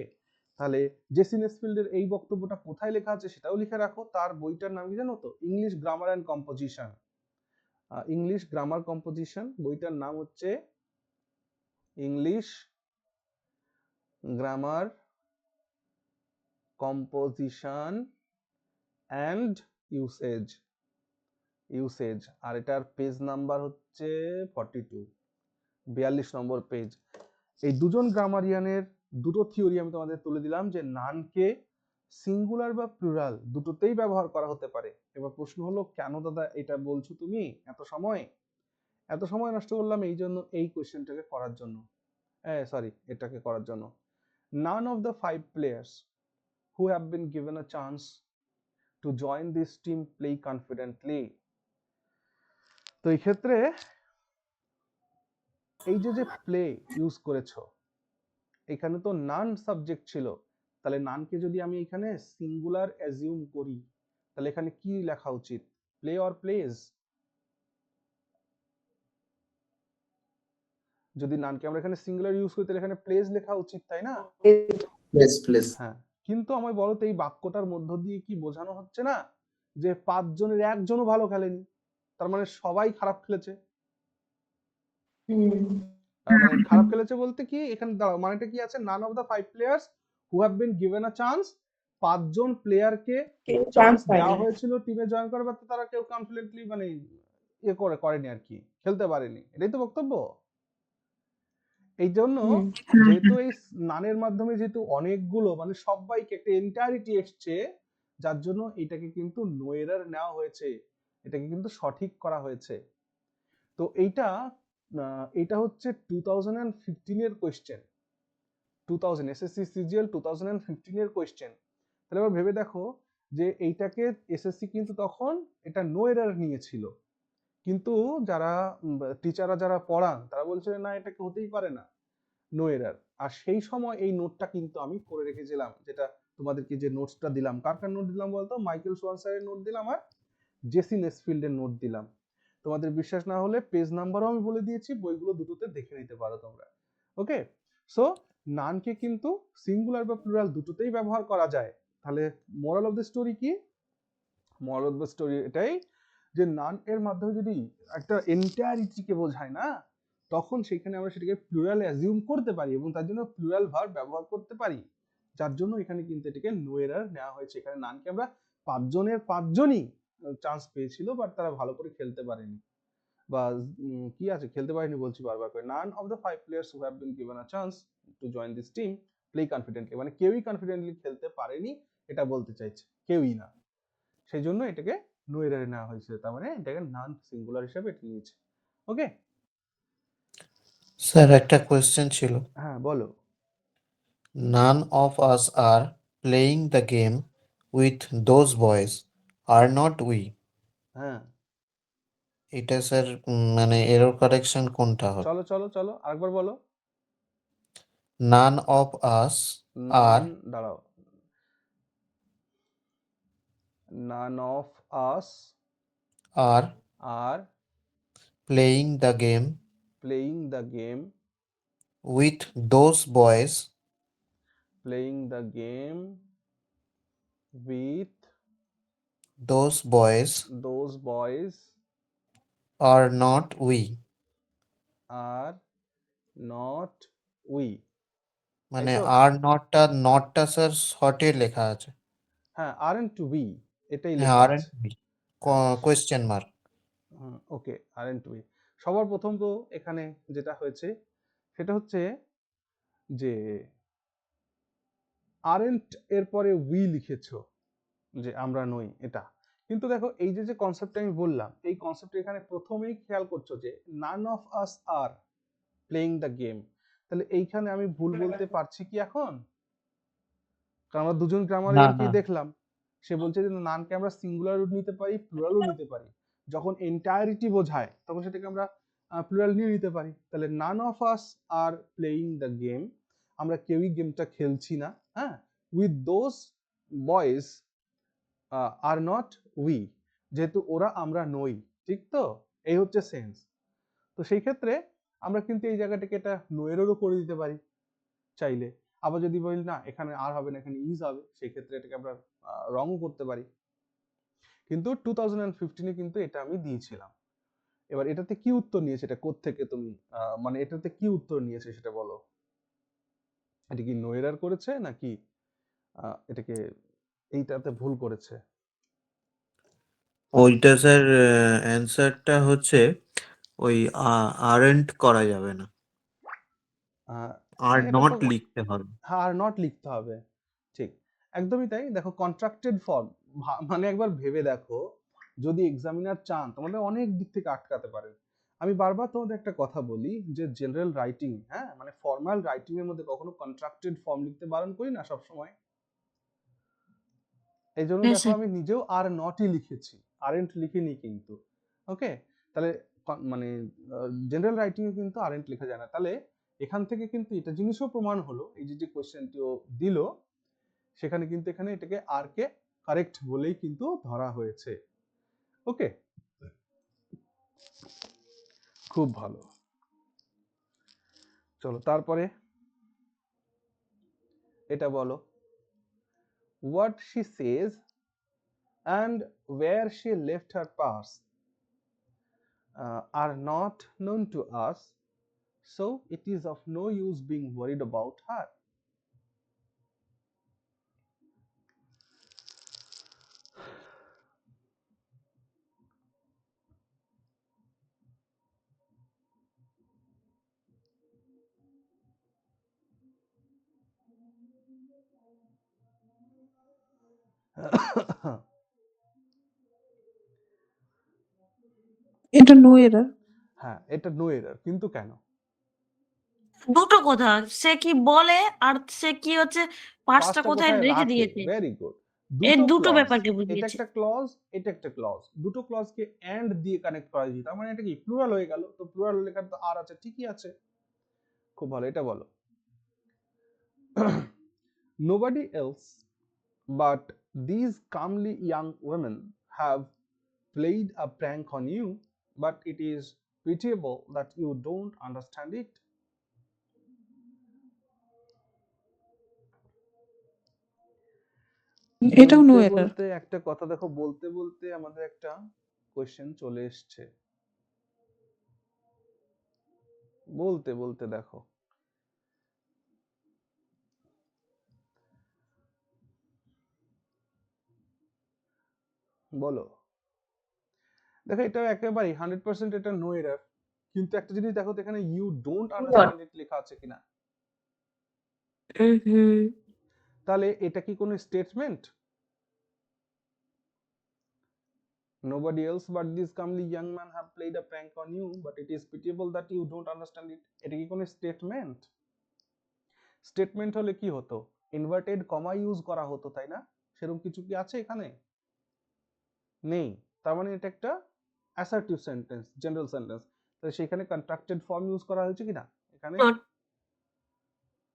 তাহলে জেসি নেসফিল্ডের এই বক্তব্যটা কোথায় লেখা আছে সেটাও লিখে রাখো। তার বইটার নাম কি জানো তো? English grammar and composition. English grammar composition বইটার নাম হচ্ছে English grammar composition and usage. আর এটার পেজ নাম্বার হচ্ছে 42 নম্বর পেজ। এই দুজন গ্রামারিয়ানের দুটো থিওরি আমি তোমাদের তুলে দিলাম যে নানকে সিঙ্গুলার বা প্লুরাল দুটোতেই ব্যবহার করা হতে পারে। এবার প্রশ্ন হলো, কেন দাদা এটা বলছো তুমি এত সময় নষ্ট করলাম এই জন্য, এই কোয়েশ্চেনটাকে করার জন্য, এটাকে করার জন্য। None of the 5 players who have been given a chance to join this team play confidently. তো এই ক্ষেত্রে এই যে প্লে ইউজ করেছো, এখানে তো নান সাবজেক্ট ছিল, তাহলে নানকে যদি আমি এখানে সিঙ্গুলার অ্যাজিউম করি তাহলে এখানে কি লেখা উচিত? Play or plays? যদি নানকে আমরা এখানে সিঙ্গুলার ইউজ করি তাহলে এখানে প্লেজ লেখা উচিত, তাই না? প্লেস। হ্যাঁ, কিন্তু আমায় বলো তো এই বাক্যটার মধ্য দিয়ে কি বোঝানো হচ্ছে না যে 5 জনের একজনও ভালো খেলেনি, তার মানে সবাই খারাপ খেলেছে? মানে খারাপ খেলেছে বলতে কি এখানে দাঁড়াও, মানেটা কি আছে? নান of the 5 players who have been given a chance, 5 জন প্লেয়ারকে চান্স দেওয়া হয়েছিল টিমে জয়েন করার, বাট তারা কেউ কনফিডেন্টলি মানে করেনি আর কি, খেলতে পারেনি। এটাই তো বক্তব্য। এই জন্য যেহেতু এই নানের মাধ্যমে যেহেতু অনেকগুলো মানে সবাইকে একটা এন্টায়ারিটি এসছে, যার জন্য এটাকে কিন্তু নো এরার নেওয়া হয়েছে, এটাকে কিন্তু সঠিক করা হয়েছে। তো এইটা হচ্ছে 2015 এর কোয়েশ্চেন, 2000 এসএসসি সিজিএল 2015 এর কোয়েশ্চেন। তাহলে এবার ভেবে দেখো যে এইটাকে এসএসসি কিন্তু তখন এটা নো এরার নিয়েছিল, কিন্তু যারা টিচাররা যারা পড়ান তারা বলছে না এটাকে হতেই পারে না, নো এরার। আর সেই সময় এই নোটটা কিন্তু আমি করে রেখেছিলাম, যেটা তোমাদেরকে যে নোটসটা দিলাম, কার নোট দিলাম বলতো? মাইকেল সোয়ানসারের নোট দিলাম আর জেসি নেসফিল্ডের নোট দিলাম। তোমাদের বিশ্বাস না হলে পেজ নাম্বারও আমি বলে দিয়েছি, বইগুলো দুটোতে দেখে নিতে পারো তোমরা। ওকে, সো নানকে কিন্তু সিঙ্গুলার বা প্লুরাল দুটোতেই ব্যবহার করা যায়। তাহলে মোরাল অফ দ্য স্টোরি কি? মোরাল অফ দ্য স্টোরি এটাই যে নান এর মাধ্যমে যদি একটা এন্টায়ারিটিকে বোঝায় না, তখন সেখানে আমরা সেটাকে প্লুরাল অ্যাজিউম করতে পারি এবং তার জন্য প্লুরাল ভার্ব ব্যবহার করতে পারি, যার জন্য এখানে কিন্তু এটাকে নো এরার নেওয়া হয়েছে। এখানে নানকে আমরা 5 জনের 5 জনই চান্স পেয়েছিল, বাট তারা ভালো করে খেলতে পারেনি, বা কি আছে খেলতে পারেনি বলছি বারবার করে। নান of the 5 players who have been given a chance to join this team play confidently, মানে কেউই কনফিডেন্টলি খেলতে পারেনি এটা বলতে চাইছে, কেউই না। সেই জন্য এটাকে নো এরারে নেওয়া হয়েছে, তার মানে এটাকে নান সিঙ্গুলার হিসেবে এটা নিয়েছে। ওকে স্যার, একটা কোয়েশ্চেন ছিল। হ্যাঁ বলো। None of us are playing the game with those boys, are not we? হ্যাঁ, এটা স্যার মানে এরর কারেকশন কোনটা হবে? চলো চলো চলো আরেকবার বলো। None of us are দাঁড়াও, none of us are are playing the game playing the game with those boys, playing the game with those boys those boys are not we? are not we। মানে তাই তো? আর নটটা sir শর্টে লেখা আছে। হ্যাঁ, aren't we এটাই হ্যাঁ, লেখা আরএন্ট আছে। we question mark. Okay, aren't we। সবার প্রথম তো এখানে যেটা হয়েছে সেটা হচ্ছে যে aren't এর পরে we লিখেছো যে আমরা নই এটা, কিন্তু দেখো এই যে কনসেপ্টটা আমি বললাম, এই কনসেপ্টটা এখানে প্রথমেই খেয়াল করছো যে none of us are playing the game, তাহলে এইখানে আমি ভুল বলতে পারছি কি এখন? কারণ আমরা দুজন গ্রামারিয়ানকে দেখলাম, সে বলছে যে নানকে আমরা সিঙ্গুলারও নিতে পারি প্লুরালও নিতে পারি, যখন এন্টায়ারিটি বোঝায় তখন সেটাকে আমরা প্লুরাল নিয়ে নিতে পারি। তাহলে none of us are playing the game, আমরা কেউই গেমটা খেলছি না, হ্যাঁ, with those boys are not we, যেহেতু ওরা আমরা নই, ঠিক তো? এই হচ্ছে সেন্স। তো সেই ক্ষেত্রে আমরা কিন্তু এই জায়গাটাকে এটা নো এররও করে দিতে পারি চাইলে। আবার যদি বলি না এখানে আর হবে না, এখানে ইজ হবে, সেই ক্ষেত্রে এটাকে আমরা রংও করতে পারি। কিন্তু 2015-এ কিন্তু এটা আমি দিয়েছিলাম। এবার এটাতে কি উত্তর নিয়েছে, এটা কোত্থেকে তুমি মানে এটাতে কি উত্তর নিয়েছে সেটা বলো। এটা কি নো এরার করেছে নাকি এটাকে এইটাতে ভুল করেছে? ওইটা স্যার অ্যান্সারটা হচ্ছে ওই আরেন্ট করা যাবে না, আর হ্যাঁ, এটা নট তো লিখতে হবে। আর নট লিখতে হবে, ঠিক, একদমই তাই। দেখো কন্ট্রাক্টেড ফর্ম, মানে একবার ভেবে দেখো, যদি এক্সামিনার চান তোমাদের অনেক দিক থেকে আটকাতে পারেন। আমি বারবার তোমাদের একটা কথা বলি যে জেনারেল রাইটিং, হ্যাঁ, মানে ফর্মাল রাইটিং এর মধ্যে কখনো কন্ট্রাক্টেড ফর্ম লিখতে বারণ করি না সব সময়। এই জন্য হ্যাঁ দেখো স্যার। আমি নিজেও আর নটই লিখেছি, আরেন্ট লিখিনি কিন্তু। ওকে, তাহলে মানে জেনারেল রাইটিং এ কিন্তু আরেন্ট লেখা যায় না। তাহলে এখান থেকে কিন্তু এটা জিনিসও প্রমাণ হলো, এই যে কোশ্চেনটিও দিল সেখানে কিন্তু এখানে এটাকে আর কে কারেক্ট বলেই কিন্তু ধরা হয়েছে। ওকে, খুব ভালো। চলো তারপরে এটা বলো, what she says and where she left her purse are not known to us, so it is of no use being worried about her. এটা নো এরার। হ্যাঁ, এটা নো এরার, কিন্তু কেন? দুটো কথা, সে কি বলে আর সে কি হচ্ছে পার্সটা পাঁচটা কোথায় কোথায় রেখে রাখে, দিয়েছে, ভেরি গুড। এই দুটো দুটো ক্লজ, ব্যাপারকে এটা বুঝিয়েছে। একটা ক্লজ, এটা একটা ক্লজ, দুটো ক্লজকে এন্ড দিয়ে কানেক্ট করা যায়, তার মানে এটা কি প্লুরাল হয়ে গেল, তো প্লুরাল লেখার তো আর আছে, ঠিকই আছে, খুব ভালো। এটা বলো, nobody else but these comely young women have played a prank on you, but it is pitiable that you don't understand it. এটাও নো বলতে এরার। বলতে একটা কথা দেখো, বলতে বলতে আমাদের একটা কোশ্চেন চলে এসছে, বলতে বলতে দেখো, বলো। দেখো এটা একেবারে 100% এটা নো এরার, কিন্তু একটা জিনিস দেখো তো এখানে ইউ ডোন্ট আন্ডারস্ট্যান্ড ইট লেখা আছে কিনা। হুম। তাহলে এটা কি কোনো statement? Nobody else but these comely young men have played a prank on you, but it is pitiable that you don't understand it. এটা কি কোনো স্টেটমেন্ট? স্টেটমেন্ট হলে কি হতো, ইনভার্টেড কমা ইউজ করা হতো, তাই না? সেরকম কিছু কি আছে এখানে? নেই। তার মানে এটা একটা অ্যাসার্টিভ সেন্টেন্স, জেনারেল সেন্টেন্স, তাহলে সেখানে কন্ট্রাক্টেড ফর্ম ইউজ করা হয়েছে কিনা এখানে?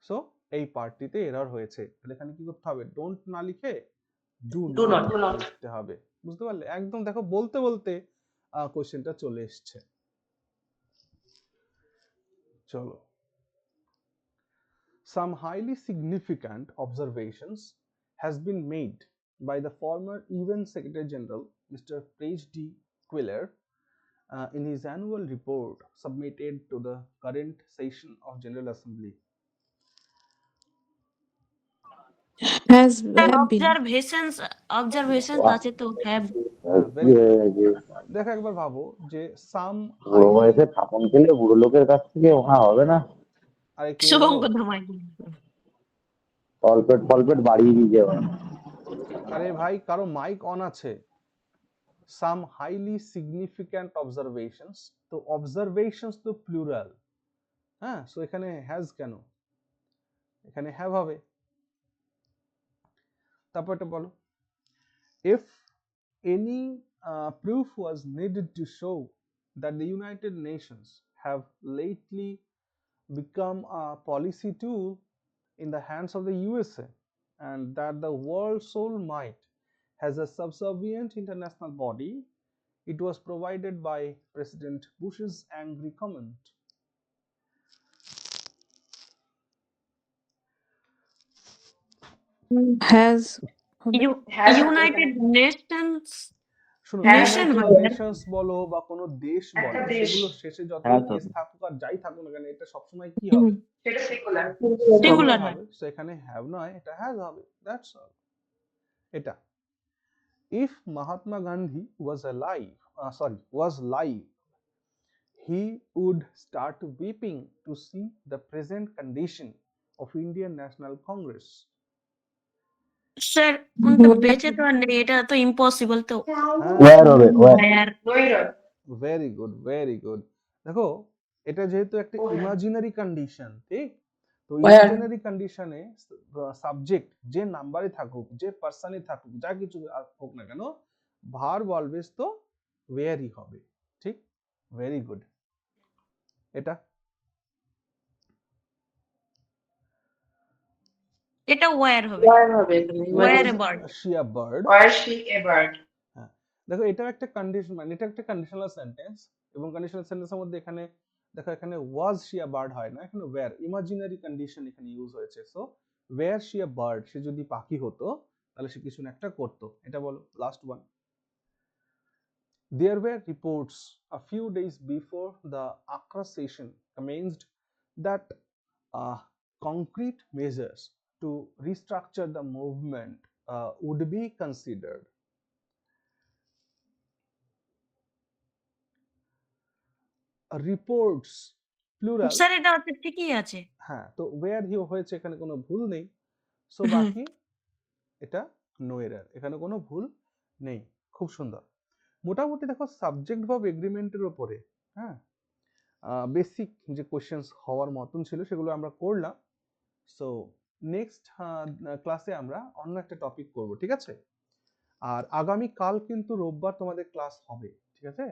সো এই পার্টটিতে এরর হয়েছে, তাহলে এখানে কি করতে হবে, ডোন্ট না লিখে ডু নট লিখতে হবে, বুঝতে পারলে? একদম দেখো বলতে বলতে কোশ্চেনটা চলে এসছে। চলো, some highly significant observations has been made by the former UN Secretary General Mr. Praise D. Quiller in his annual report submitted to the current session of General Assembly. Have been. Observations আছে তো, have. দেখো একবার ভাবো যে সাম বুড়ো highly, বয়সে থাপন খেলে বুড়ো লোকের কাছ থেকে ওঠা হবে না। আরে কে এলো? শুভঙ্কর ধামাই। তলপেট ফলপেট বাড়িয়ে দিয়ে যাবে। আরে ভাই কারো মাইক অন আছে। সাম হাইলি সিগনিফিক্যান্ট অবজারভেশনস, তো অবজারভেশনস তো প্লুরাল, হ্যাঁ, সো এখানে হ্যাজ কেন, এখানে হ্যাভ হবে। তারপর এটা বলো, if any proof was needed to show that the United Nations have lately become a policy tool in the hands of the USA and that the world sole might has a subservient international body, it was provided by President Bush's angry comment. Has হবে। United Nations শুনুন, হ্যাঁ, United হবে। Nations বলো বা কোনো দেশ একটা বলো, দেশ। সেগুলো শেষে যত হ্যাঁ, এস থাকুক আর যাই থাকুক না কেন, এটা সবসময় কি হুম, হবে? সেটা সিঙ্গুলার। Singular সিঙ্গুলার হয়। হবে। সো এখানে হ্যাভ নয়, এটা হ্যাজ হবে। That's all. এটা if Mahatma Gandhi was alive, was live, he would start weeping to see the present condition of Indian National Congress. Sir উনি তো বেঁচে তো আর নেই, এটা তো ইম্পসিবল তো। ওয়ার হবে ওয়ার। Where? নইরর। Very good, very good. দেখো, এটা যেহেতু একটা ইমাজিনারি কন্ডিশন, ঠিক? তো Where? ইমাজিনারি কন্ডিশনে সাবজেক্ট যে নাম্বারে থাকুক, যে পার্সনে থাকুক, যা কিছু হোক না কেন, ভার্ব অলওয়েজ তো ওয়্যারই হবে, ঠিক? Very good. এটা এটা ওয়্যার হবে। ওয়ার হবে। Where a bird? she a bird? Were she a bird. হ্যাঁ, দেখো এটাও একটা কন্ডিশন, মানে এটা একটা কন্ডিশনাল সেন্টেন্স, এবং কন্ডিশনাল সেন্টেন্সের মধ্যে এখানে দেখো, এখানে ওয়াজ শি আ বার্ড হয় না, এখানে ওয়্যার, ইমাজিনারি কন্ডিশন এখানে ইউজ হয়েছে। So were she a bird, সে যদি পাখি হতো তাহলে সে কিছু না একটা করতো। এটা বলো, last one. There were reports a few days before the Accra session commenced that concrete measures to restructure the movement would be considered. Reports plural, sir এটা হচ্ছে ঠিকই আছে। হ্যাঁ, তো where হিও হয়েছে, এখানে কোনো ভুল নেই। সো হুম। বাকি এটা নো এরার, এখানে কোনো ভুল নেই। খুব সুন্দর। মোটামুটি দেখো সাবজেক্ট ভার্ব এগ্রিমেন্টের উপরে, হ্যাঁ, বেসিক যে কোশ্চেন্স হওয়ার মতন ছিল সেগুলো আমরা করলাম। সো নেক্সট ক্লাসে আমরা অন্য একটা টপিক করব, ঠিক আছে? আর আগামী কাল কিন্তু রোববার তোমাদের ক্লাস হবে, ঠিক আছে?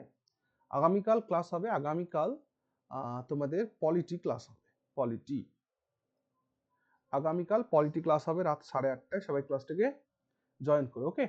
আগামীকাল ক্লাস হবে, আগামীকাল তোমাদের পলিটি ক্লাস হবে, পলিটি। আগামীকাল পলিটি ক্লাস হবে রাত 8:30টায়, সবাই ক্লাসটাকে জয়েন করো, ওকে?